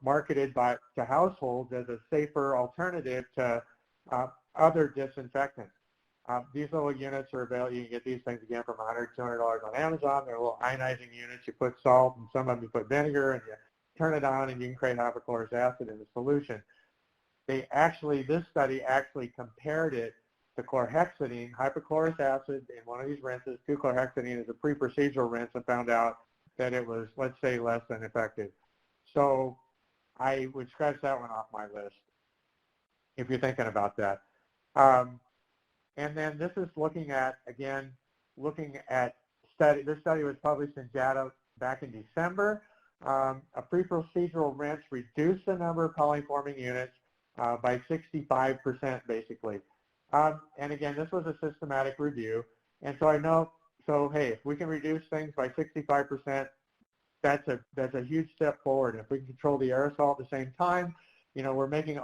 marketed to households as a safer alternative to other disinfectants. These little units are available. You can get these things again from $100, $200 on Amazon. They're little ionizing units. You put salt, and some of them you put vinegar, and you turn it on, and you can create hypochlorous acid in the solution. This study actually compared it to chlorhexidine, hypochlorous acid in one of these rinses, to chlorhexidine as a pre-procedural rinse, and found out that it was, let's say, less than effective. So I would scratch that one off my list if you're thinking about that. And then this is looking at study. This study was published in JADA back in December. A pre-procedural rinse reduced the number of colony-forming units by 65%, basically. And again, this was a systematic review. And so I know, hey, if we can reduce things by 65%, that's a huge step forward. And if we can control the aerosol at the same time, we're making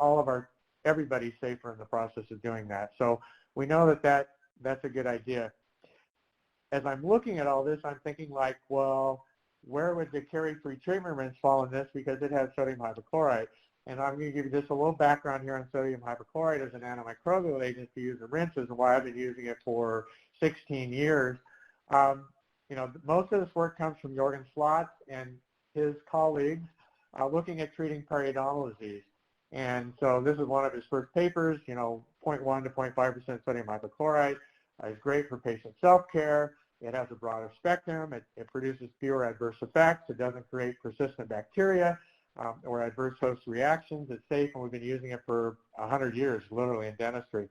everybody safer in the process of doing that. So we know that's a good idea. As I'm looking at all this, I'm thinking like, well, where would the carry-free treatment rinse fall in this, because it has sodium hypochlorite? And I'm going to give you just a little background here on sodium hypochlorite as an antimicrobial agent to use in rinses and why I've been using it for 16 years. Most of this work comes from Jorgen Slotz and his colleagues looking at treating periodontal disease. And so this is one of his first papers, 0.1 to 0.5% sodium hypochlorite. It's great for patient self-care. It has a broader spectrum. It produces fewer adverse effects. It doesn't create persistent bacteria or adverse host reactions. It's safe, and we've been using it for 100 years, literally, in dentistry.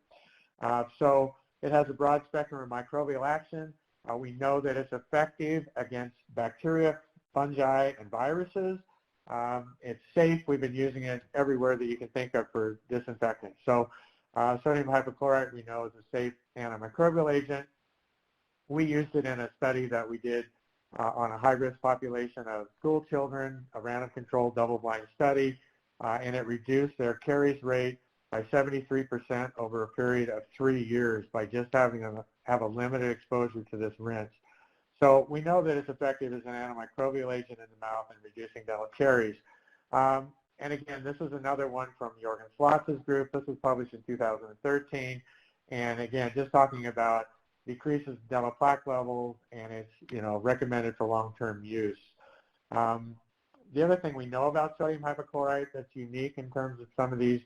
So it has a broad spectrum of microbial action. We know that it's effective against bacteria, fungi, and viruses. It's safe. We've been using it everywhere that you can think of for disinfectant. So sodium hypochlorite, we know, is a safe antimicrobial agent. We used it in a study that we did on a high-risk population of school children, a random controlled double-blind study, and it reduced their caries rate by 73% over a period of 3 years by just having them have a limited exposure to this rinse. So we know that it's effective as an antimicrobial agent in the mouth and reducing dental caries. And again, this is another one from Jorgen Slotz's group. This was published in 2013. And again, just talking about decreases dental plaque levels, and it's recommended for long-term use. The other thing we know about sodium hypochlorite that's unique in terms of some of these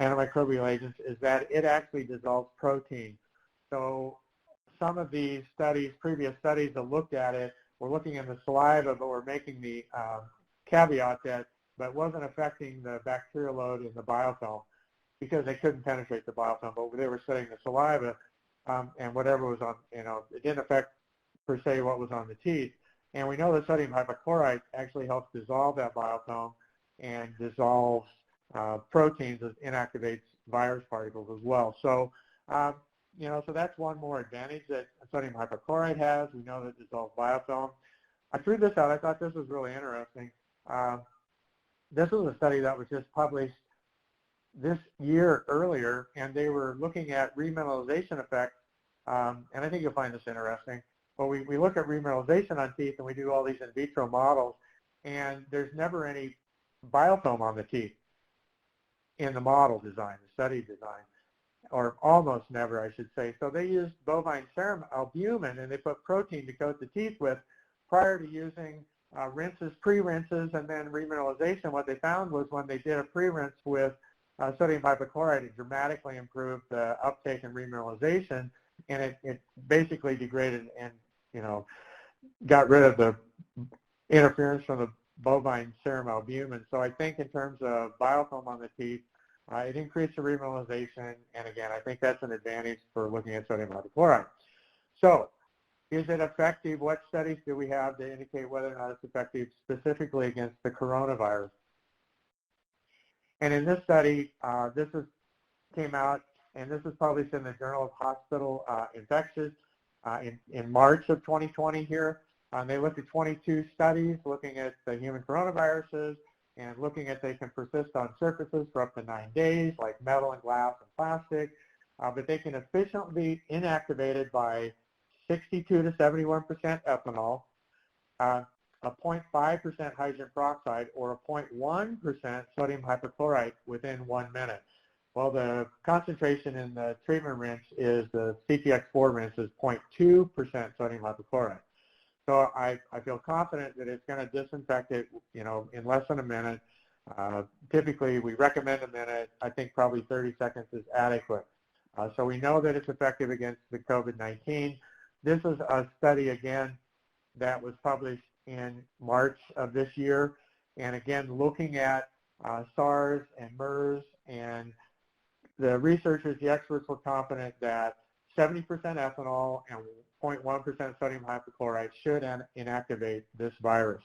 antimicrobial agents is that it actually dissolves protein. So some of these studies, previous studies that looked at it, were looking in the saliva, but were making the caveat that but wasn't affecting the bacterial load in the biofilm because they couldn't penetrate the biofilm, but they were studying the saliva and whatever was on, it didn't affect per se what was on the teeth. And we know that sodium hypochlorite actually helps dissolve that biofilm and dissolves proteins, as inactivates virus particles as well. So so that's one more advantage that sodium hypochlorite has. We know that it dissolves biofilm. I threw this out. I thought this was really interesting. This was a study that was just published this year earlier, and they were looking at remineralization effects, and I think you'll find this interesting. But we look at remineralization on teeth, and we do all these in vitro models, and there's never any biofilm on the teeth in the model design, the study design, or almost never, I should say. So they used bovine serum albumin, and they put protein to coat the teeth with prior to using rinses, pre-rinses, and then remineralization. What they found was when they did a pre-rinse with sodium hypochlorite, it dramatically improved the uptake and remineralization, and it basically degraded and, got rid of the interference from the bovine serum albumin. So I think in terms of biofilm on the teeth, it increased the remineralization, and again, I think that's an advantage for looking at sodium hypochlorite. So, is it effective? What studies do we have to indicate whether or not it's effective specifically against the coronavirus? And in this study, came out, and this is published in the Journal of Hospital Infectious in March of 2020 here. They looked at 22 studies looking at the human coronaviruses and looking at they can persist on surfaces for up to 9 days, like metal and glass and plastic, but they can efficiently be inactivated by 62 to 71% ethanol, a 0.5% hydrogen peroxide, or a 0.1% sodium hypochlorite within 1 minute. Well, the concentration in the treatment rinse is the CTX4 rinse is 0.2% sodium hypochlorite. So I feel confident that it's going to disinfect it, in less than a minute. Typically, we recommend a minute. I think probably 30 seconds is adequate. So we know that it's effective against the COVID-19. This is a study, again, that was published in March of this year. And again, looking at SARS and MERS, and the researchers, the experts were confident that 70% ethanol and 0.1% sodium hypochlorite should inactivate this virus.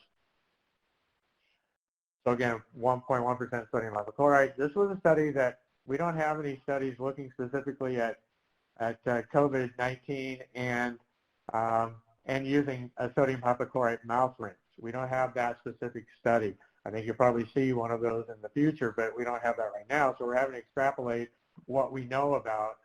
So again, 1.1% sodium hypochlorite. This was a study that we don't have any studies looking specifically at COVID-19 and using a sodium hypochlorite mouth rinse. We don't have that specific study. I think you'll probably see one of those in the future, but we don't have that right now. So we're having to extrapolate what we know about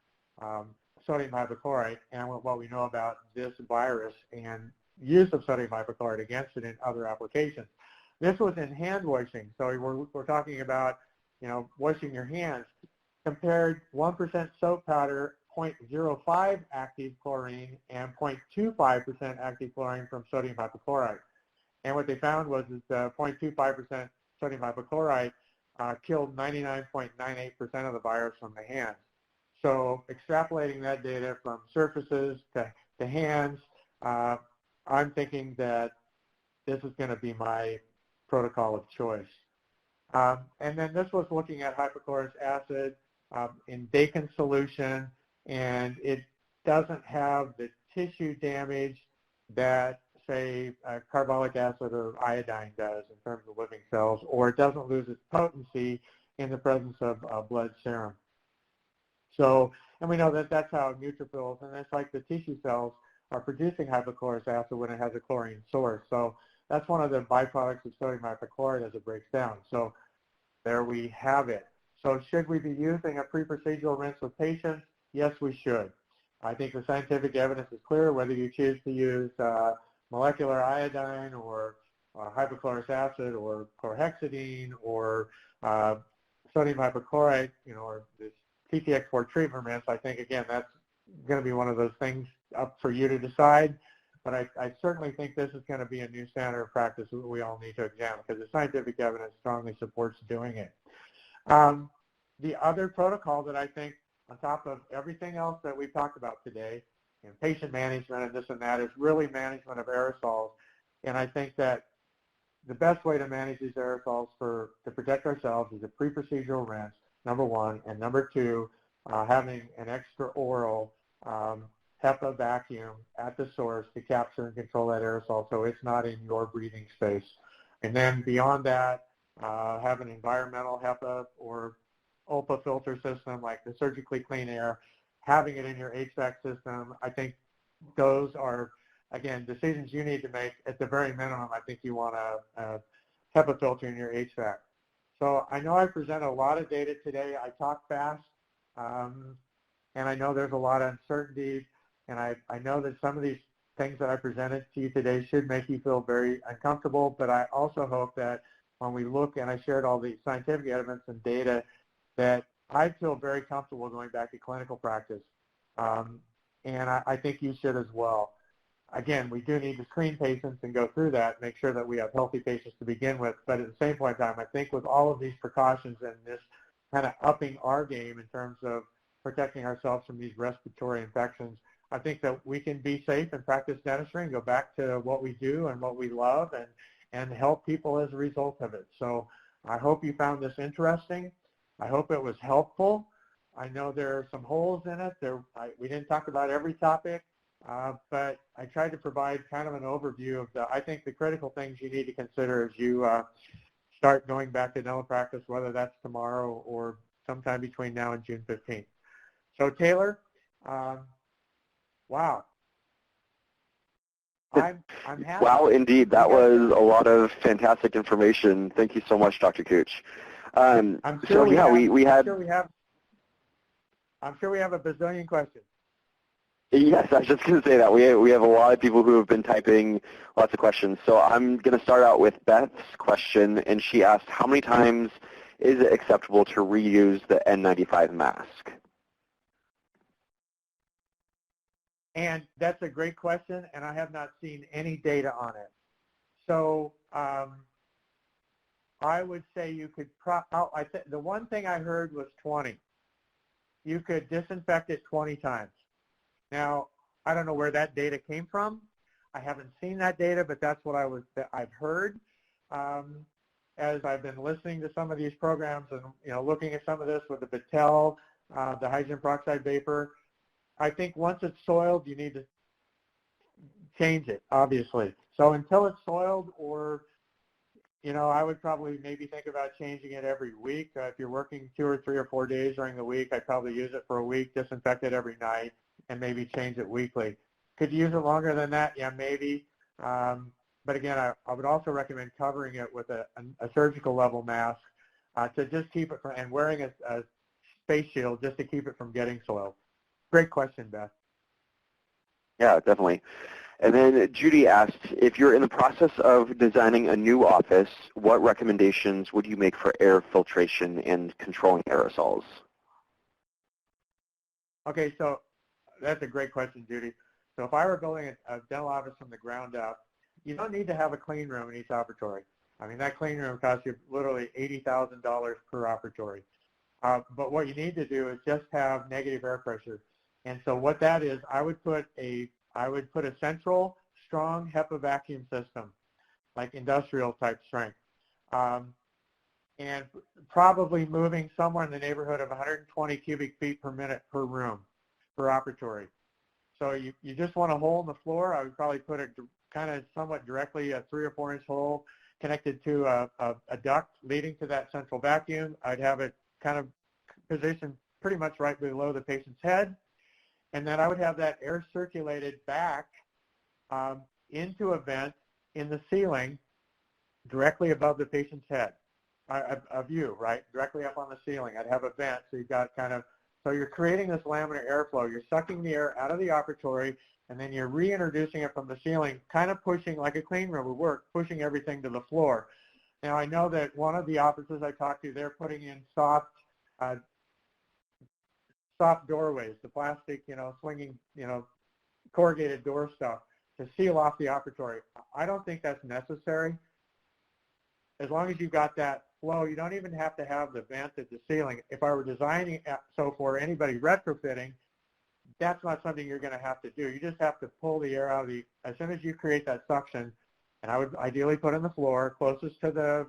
sodium hypochlorite and what we know about this virus and use of sodium hypochlorite against it in other applications. This was in hand washing, so we're talking about washing your hands. Compared 1% soap powder, 0.05 active chlorine, and 0.25% active chlorine from sodium hypochlorite. And what they found was that 0.25% sodium hypochlorite killed 99.98% of the virus from the hands. So extrapolating that data from surfaces to hands, I'm thinking that this is going to be my protocol of choice. And then this was looking at hypochlorous acid in Bacon solution, and it doesn't have the tissue damage that, say, carbolic acid or iodine does in terms of living cells, or it doesn't lose its potency in the presence of blood serum. So, and we know that that's how neutrophils, and it's like the tissue cells are producing hypochlorous acid when it has a chlorine source. So that's one of the byproducts of sodium hypochlorite as it breaks down. So there we have it. So should we be using a pre-procedural rinse with patients? Yes, we should. I think the scientific evidence is clear, whether you choose to use molecular iodine or hypochlorous acid or chlorhexidine or sodium hypochlorite, or this CTX4 treatment rinse. I think, again, that's going to be one of those things up for you to decide. But I certainly think this is going to be a new standard of practice that we all need to examine because the scientific evidence strongly supports doing it. The other protocol that I think, on top of everything else that we've talked about today, patient management and this and that, is really management of aerosols. And I think that the best way to manage these aerosols to protect ourselves is a pre-procedural rinse, number one, and number two, having an extra oral HEPA vacuum at the source to capture and control that aerosol so it's not in your breathing space. And then beyond that, have an environmental HEPA or ULPA filter system like the Surgically Clean Air, having it in your HVAC system. I think those are, again, decisions you need to make. At the very minimum, I think you want a HEPA filter in your HVAC. So I know I presented a lot of data today. I talk fast, and I know there's a lot of uncertainty, and I know that some of these things that I presented to you today should make you feel very uncomfortable, but I also hope that when we look, and I shared all the scientific evidence and data, that I feel very comfortable going back to clinical practice. And I think you should as well. Again, we do need to screen patients and go through that, make sure that we have healthy patients to begin with. But at the same point in time, I think with all of these precautions and this kind of upping our game in terms of protecting ourselves from these respiratory infections, I think that we can be safe and practice dentistry and go back to what we do and what we love and help people as a result of it. So I hope you found this interesting. I hope it was helpful. I know there are some holes in it. We didn't talk about every topic, but I tried to provide kind of an overview of I think the critical things you need to consider as you start going back to dental practice, whether that's tomorrow or sometime between now and June 15th. So Taylor, wow. I'm happy. Wow, indeed. That was a lot of fantastic information. Thank you so much, Dr. Kutsch. I'm sure we have a bazillion questions. Yes, I was just going to say that. We have a lot of people who have been typing lots of questions. So I'm going to start out with Beth's question, and she asked, how many times is it acceptable to reuse the N95 mask? And that's a great question, and I have not seen any data on it. So I would say you could, the one thing I heard was 20. You could disinfect it 20 times. Now, I don't know where that data came from. I haven't seen that data, but that's what I've heard as I've been listening to some of these programs and looking at some of this with the Battelle, the hydrogen peroxide vapor. I think once it's soiled, you need to change it, obviously. So until it's soiled, or I would probably maybe think about changing it every week. If you're working 2 or 3 or 4 days during the week, I'd probably use it for a week, disinfect it every night, and maybe change it weekly. Could you use it longer than that? Yeah, maybe. But again, I would also recommend covering it with a surgical level mask to just keep it from, and wearing a face shield just to keep it from getting soiled. Great question, Beth. Yeah, definitely. And then Judy asked, if you're in the process of designing a new office, what recommendations would you make for air filtration and controlling aerosols? Okay, so that's a great question, Judy. So if I were building a dental office from the ground up, you don't need to have a clean room in each operatory. I mean, that clean room costs you literally $80,000 per operatory. But what you need to do is just have negative air pressure. And so what that is, I would put a central, strong HEPA vacuum system, like industrial type strength, and probably moving somewhere in the neighborhood of 120 cubic feet per minute per room, per operatory. So you just want a hole in the floor. I would probably put it kind of somewhat directly, a 3 or 4 inch hole connected to a duct leading to that central vacuum. I'd have it kind of positioned pretty much right below the patient's head. And then I would have that air circulated back into a vent in the ceiling directly above the patient's head, a view, right, directly up on the ceiling. I'd have a vent, so you've got kind of, so you're creating this laminar airflow. You're sucking the air out of the operatory, and then you're reintroducing it from the ceiling, kind of pushing, like a clean room would work, pushing everything to the floor. Now, I know that one of the offices I talked to, they're putting in soft doorways, the plastic, swinging, corrugated door stuff to seal off the operatory. I don't think that's necessary. As long as you've got that flow, you don't even have to have the vent at the ceiling. If I were designing, so for anybody retrofitting, that's not something you're going to have to do. You just have to pull the air out of as soon as you create that suction, and I would ideally put in the floor closest to the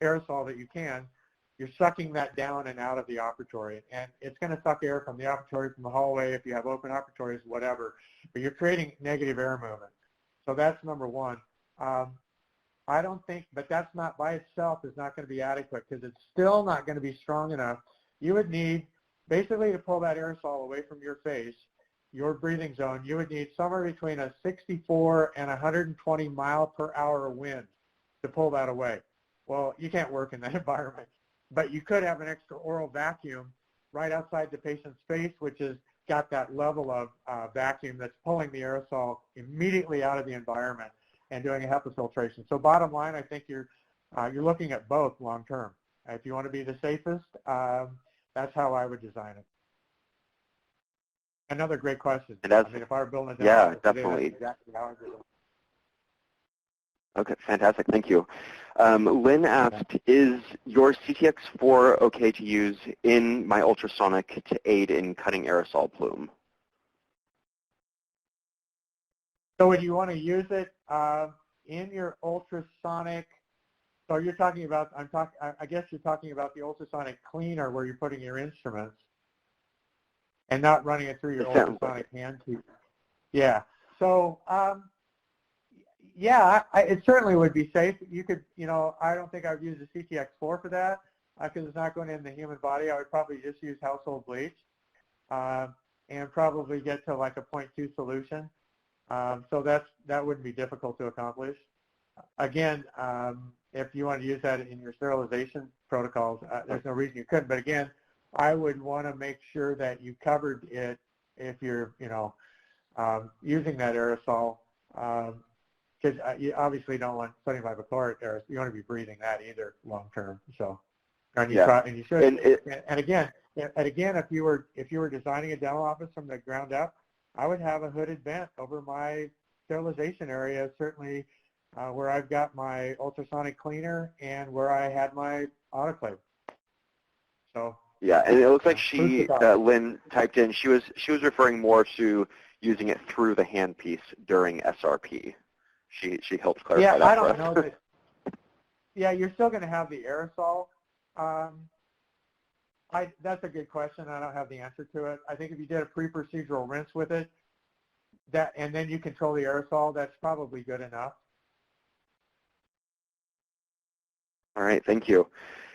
aerosol that you can, you're sucking that down and out of the operatory. And it's going to suck air from the operatory, from the hallway, if you have open operatories, whatever. But you're creating negative air movement. So that's number one. I don't think, but that's not by itself is not going to be adequate because it's still not going to be strong enough. You would need basically to pull that aerosol away from your face, your breathing zone, you would need somewhere between a 64 and 120 mile per hour wind to pull that away. Well, you can't work in that environment, but you could have an extra oral vacuum right outside the patient's face, which has got that level of vacuum that's pulling the aerosol immediately out of the environment and doing a HEPA filtration. So bottom line, I think you're looking at both long term. If you want to be the safest, that's how I would design it. Another great question. I mean, if I were building a yeah, definitely. Today, that's exactly how I would do it. Okay, fantastic. Thank you. Lynn asked, is your CTX4 okay to use in my ultrasonic to aid in cutting aerosol plume? So would you want to use it in your ultrasonic? So you're talking about, I guess you're talking about the ultrasonic cleaner where you're putting your instruments and not running it through your ultrasonic hand tube. Yeah. So, yeah, it certainly would be safe. You could, I don't think I would use the CTX4 for that because it's not going in the human body. I would probably just use household bleach and probably get to like a 0.2 solution. So that wouldn't be difficult to accomplish. Again, if you want to use that in your sterilization protocols, there's no reason you couldn't. But again, I would want to make sure that you covered it if you're, using that aerosol. Because you obviously don't want sodium hypochlorite aerosol. You don't want to be breathing that either long term. So, and you try, and you should. And again, if you were designing a dental office from the ground up, I would have a hooded vent over my sterilization area, certainly where I've got my ultrasonic cleaner and where I had my autoclave. So. Yeah, and it looks like Lynn typed in, she was referring more to using it through the handpiece during SRP. She helped clarify that for us. I don't know that. Yeah, you're still going to have the aerosol. That's a good question. I don't have the answer to it. I think if you did a pre-procedural rinse with it, and then you control the aerosol, that's probably good enough. All right, thank you.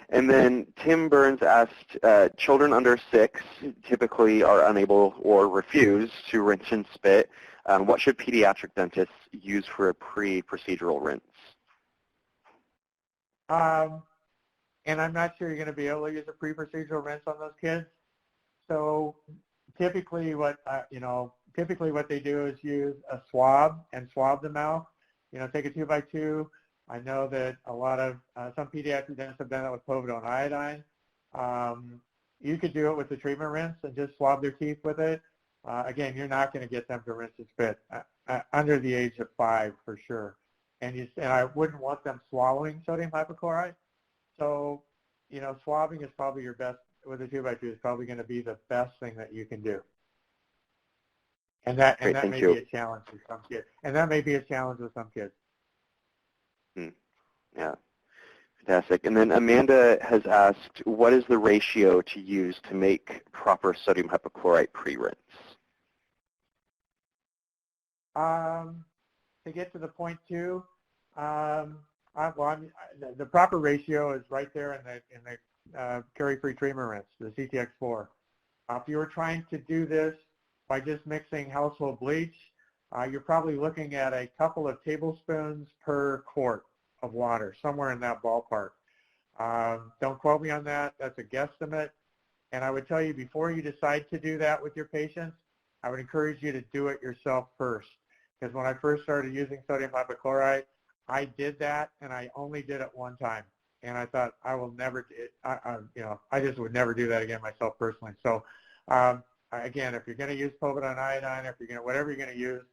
And then Tim Burns asked, children under 6 typically are unable or refuse to rinse and spit. What should pediatric dentists use for a pre-procedural rinse? And I'm not sure you're going to be able to use a pre-procedural rinse on those kids. So typically what they do is use a swab and swab the mouth. Take a 2x2. I know that a lot of, some pediatric dentists have done that with povidone iodine. You could do it with the treatment rinse and just swab their teeth with it. Again, you're not going to get them to rinse and spit under the age of 5 for sure. And I wouldn't want them swallowing sodium hypochlorite. So, swabbing is probably your best, with a 2x2 is probably going to be the best thing that you can do. And that may be a challenge for some kids. And that may be a challenge with some kids. Yeah, fantastic. And then Amanda has asked, what is the ratio to use to make proper sodium hypochlorite pre-rinse? To get to the 0.2, the proper ratio is right there in the carry-free treatment rinse, the CTX4. If you were trying to do this by just mixing household bleach, you're probably looking at a couple of tablespoons per quart of water, somewhere in that ballpark. Don't quote me on that. That's a guesstimate. And I would tell you, before you decide to do that with your patients, I would encourage you to do it yourself first. Because when I first started using sodium hypochlorite, I did that, and I only did it one time. And I thought, I will never, I just would never do that again myself personally. So again, if you're going to use povidone iodine, whatever you're going to use,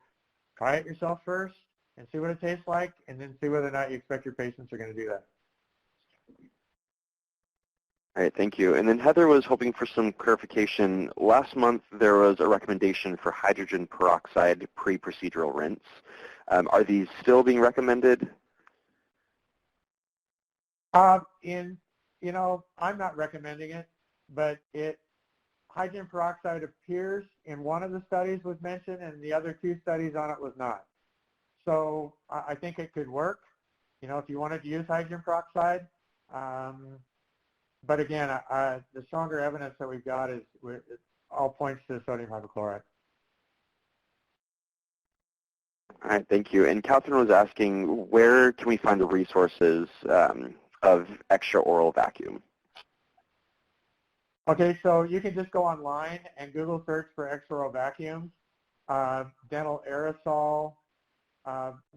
try it yourself first and see what it tastes like, and then see whether or not you expect your patients are going to do that. All right, thank you. And then Heather was hoping for some clarification. Last month, there was a recommendation for hydrogen peroxide pre-procedural rinse. Are these still being recommended? I'm not recommending it, but hydrogen peroxide appears in one of the studies was mentioned, and the other 2 studies on it was not. So I think it could work. If you wanted to use hydrogen peroxide, but again, the stronger evidence that we've got is it all points to sodium hypochlorite. All right, thank you. And Catherine was asking, where can we find the resources of extraoral vacuum? Okay, so you can just go online and Google search for extraoral vacuum, dental aerosol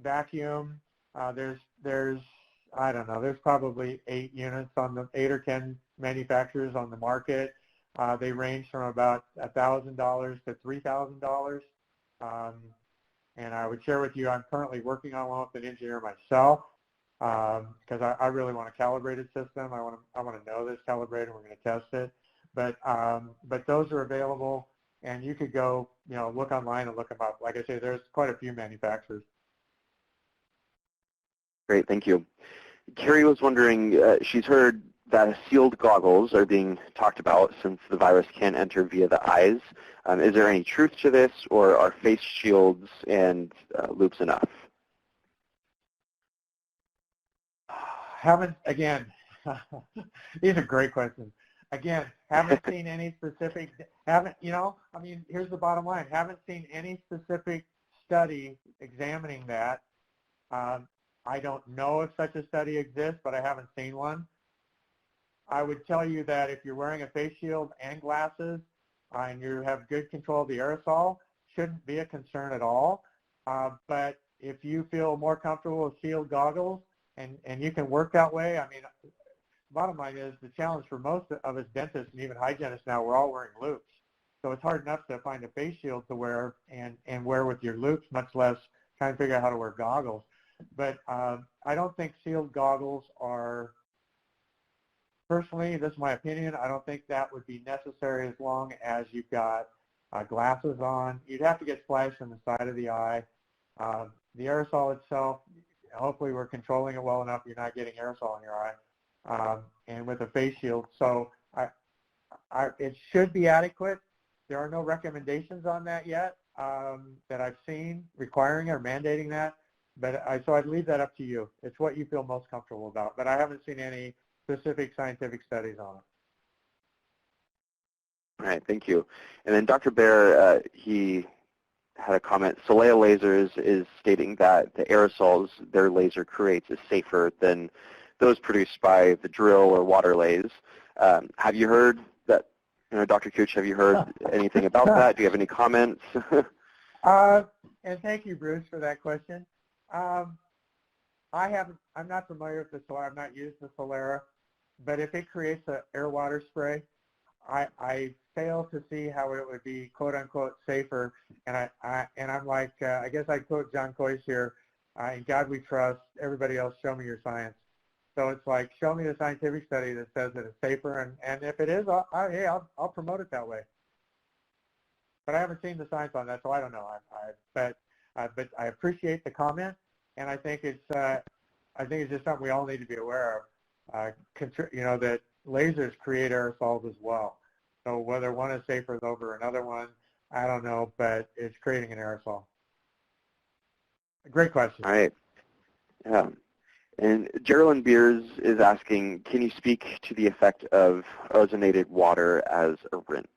vacuum. There's I don't know. There's probably 8 or 10 manufacturers on the market. They range from about $1,000 to $3,000. And I would share with you, I'm currently working on one with an engineer myself because I really want a calibrated system. I want to know this calibrated. We're going to test it. But those are available, and you could go, look online and look them up. Like I say, there's quite a few manufacturers. Great, thank you. Carrie was wondering, she's heard that sealed goggles are being talked about since the virus can't enter via the eyes. Is there any truth to this, or are face shields and loopes enough? Again, these are great questions. Again, haven't seen any specific, here's the bottom line. Haven't seen any specific study examining that. I don't know if such a study exists, but I haven't seen one. I would tell you that if you're wearing a face shield and glasses and you have good control of the aerosol, shouldn't be a concern at all. But if you feel more comfortable with sealed goggles and you can work that way, bottom line is the challenge for most of us dentists and even hygienists now, we're all wearing loopes. So it's hard enough to find a face shield to wear and wear with your loopes, much less trying to figure out how to wear goggles. But I don't think sealed goggles are, personally, this is my opinion, I don't think that would be necessary as long as you've got glasses on. You'd have to get splashed on the side of the eye. The aerosol itself, hopefully we're controlling it well enough you're not getting aerosol in your eye. And with a face shield, so it should be adequate. There are no recommendations on that yet that I've seen requiring or mandating that. But so I'd leave that up to you. It's what you feel most comfortable about. But I haven't seen any specific scientific studies on it. All right, thank you. And then Dr. Baer, he had a comment. Solea Lasers is stating that the aerosols their laser creates is safer than those produced by the drill or water lathes. Have you heard that, Dr. Kutsch, have you heard anything about that? Do you have any comments? And thank you, Bruce, for that question. I'm not familiar with the Solera. I've not used the Solera, but if it creates an air water spray, I fail to see how it would be quote unquote safer. And I'm like, I guess I quote John Coyce here, in God we trust, everybody else show me your science. So it's like, show me the scientific study that says that it's safer, and if it is, I'll promote it that way. But I haven't seen the science on that, so I don't know. But I appreciate the comment, and I think it's just something we all need to be aware of. That lasers create aerosols as well. So whether one is safer over another one, I don't know, but it's creating an aerosol. Great question. All right. Yeah. And Geraldine Beers is asking, can you speak to the effect of ozonated water as a rinse?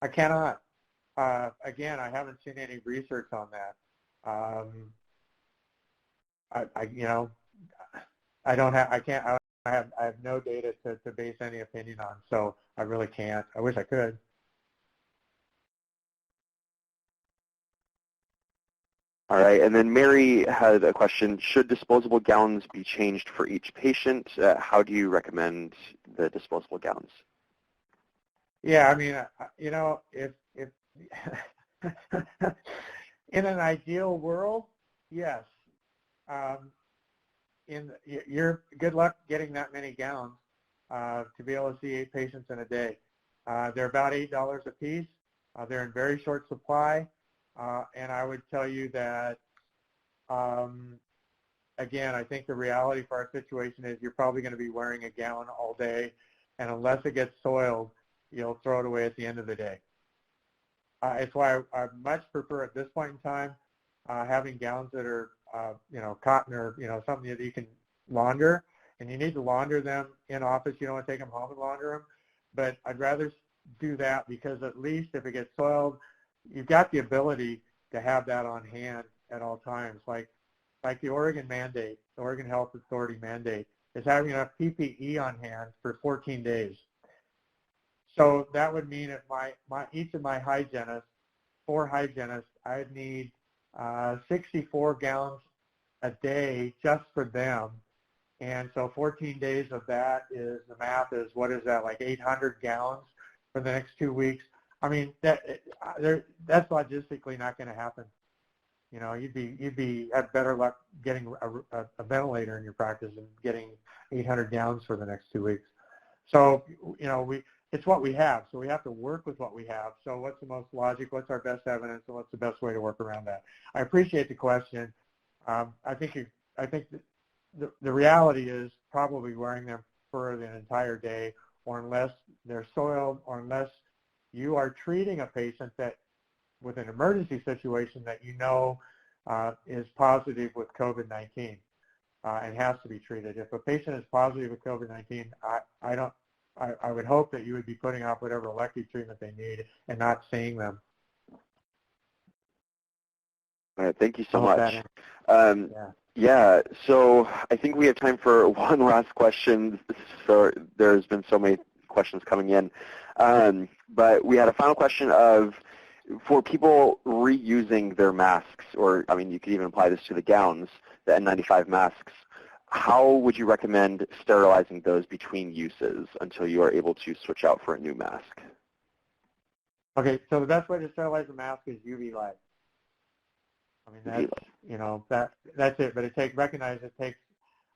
I cannot. Again, I haven't seen any research on that. I have no data to base any opinion on, so I really can't. I wish I could. All right, and then Mary had a question. Should disposable gowns be changed for each patient? How do you recommend the disposable gowns? Yeah, if in an ideal world, yes. You're good luck getting that many gowns to be able to see 8 patients in a day. They're about $8 a piece. They're in very short supply, and I would tell you that, again, I think the reality for our situation is you're probably going to be wearing a gown all day, and unless it gets soiled, you'll throw it away at the end of the day. It's why I much prefer at this point in time having gowns that are, cotton or, something that you can launder and you need to launder them in office. You don't want to take them home and launder them, but I'd rather do that because at least if it gets soiled, you've got the ability to have that on hand at all times. Like the Oregon mandate, the Oregon Health Authority mandate, is having enough PPE on hand for 14 days. So that would mean if each of my hygienists, 4 hygienists, I'd need 64 gallons a day just for them. And so 14 days of that is, the math is, what is that, like 800 gallons for the next 2 weeks? I mean, that's logistically not going to happen. You know, you'd have better luck getting a ventilator in your practice than getting 800 gallons for the next 2 weeks. So, you know, it's what we have, so we have to work with what we have. So what's the most logical, what's our best evidence, and what's the best way to work around that? I appreciate the question. I think the reality is probably wearing them for an entire day, or unless they're soiled, or unless you are treating a patient that with an emergency situation that you know is positive with COVID-19 and has to be treated. If a patient is positive with COVID-19, I would hope that you would be putting off whatever elective treatment they need and not seeing them. All right, thank you so I much. Yeah, so I think we have time for one last question. So there's been so many questions coming in. But we had a final question of, for people reusing their masks, or I mean, you could even apply this to the gowns, the N95 masks, how would you recommend sterilizing those between uses until you are able to switch out for a new mask? Okay, so the best way to sterilize a mask is UV light. I mean, that's, you know, that's it. But recognize it takes,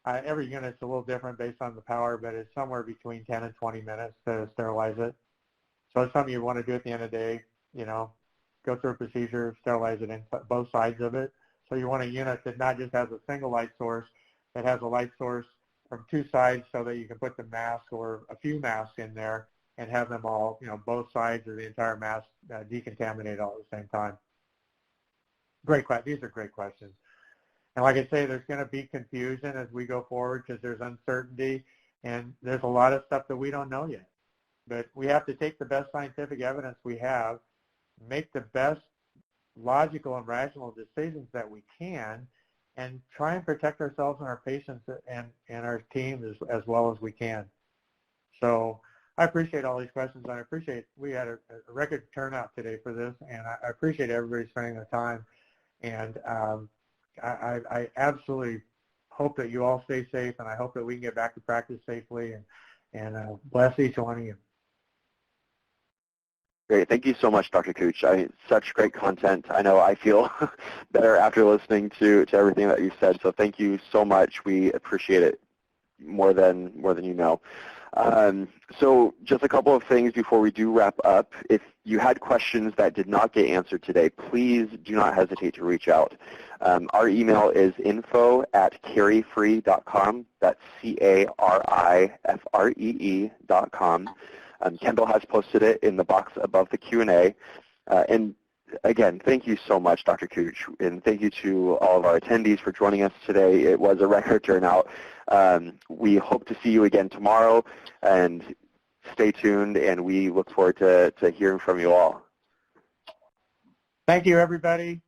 every unit's a little different based on the power, but it's somewhere between 10 and 20 minutes to sterilize it. So it's something you want to do at the end of the day, you know, go through a procedure, sterilize it in both sides of it. So you want a unit that not just has a single light source, that has a light source from 2 sides so that you can put the mask or a few masks in there and have them all, you know, both sides of the entire mask decontaminated all at the same time. These are great questions. And like I say, there's going to be confusion as we go forward because there's uncertainty and there's a lot of stuff that we don't know yet. But we have to take the best scientific evidence we have, make the best logical and rational decisions that we can, and try and protect ourselves and our patients and our teams as well as we can. So I appreciate all these questions, and I appreciate we had a record turnout today for this, and I appreciate everybody spending their time. And I absolutely hope that you all stay safe, and I hope that we can get back to practice safely, and bless each one of you. Great. Thank you so much, Dr. Kutsch. Such great content. I know I feel better after listening to everything that you said, so thank you so much. We appreciate it more than you know. So just a couple of things before we do wrap up. If you had questions that did not get answered today, please do not hesitate to reach out. Our email is info@carifree.com. That's CARIFREE.com. Kendall has posted it in the box above the Q&A. And again, thank you so much, Dr. Kutsch, and thank you to all of our attendees for joining us today. It was a record turnout. We hope to see you again tomorrow, and stay tuned, and we look forward to hearing from you all. Thank you, everybody.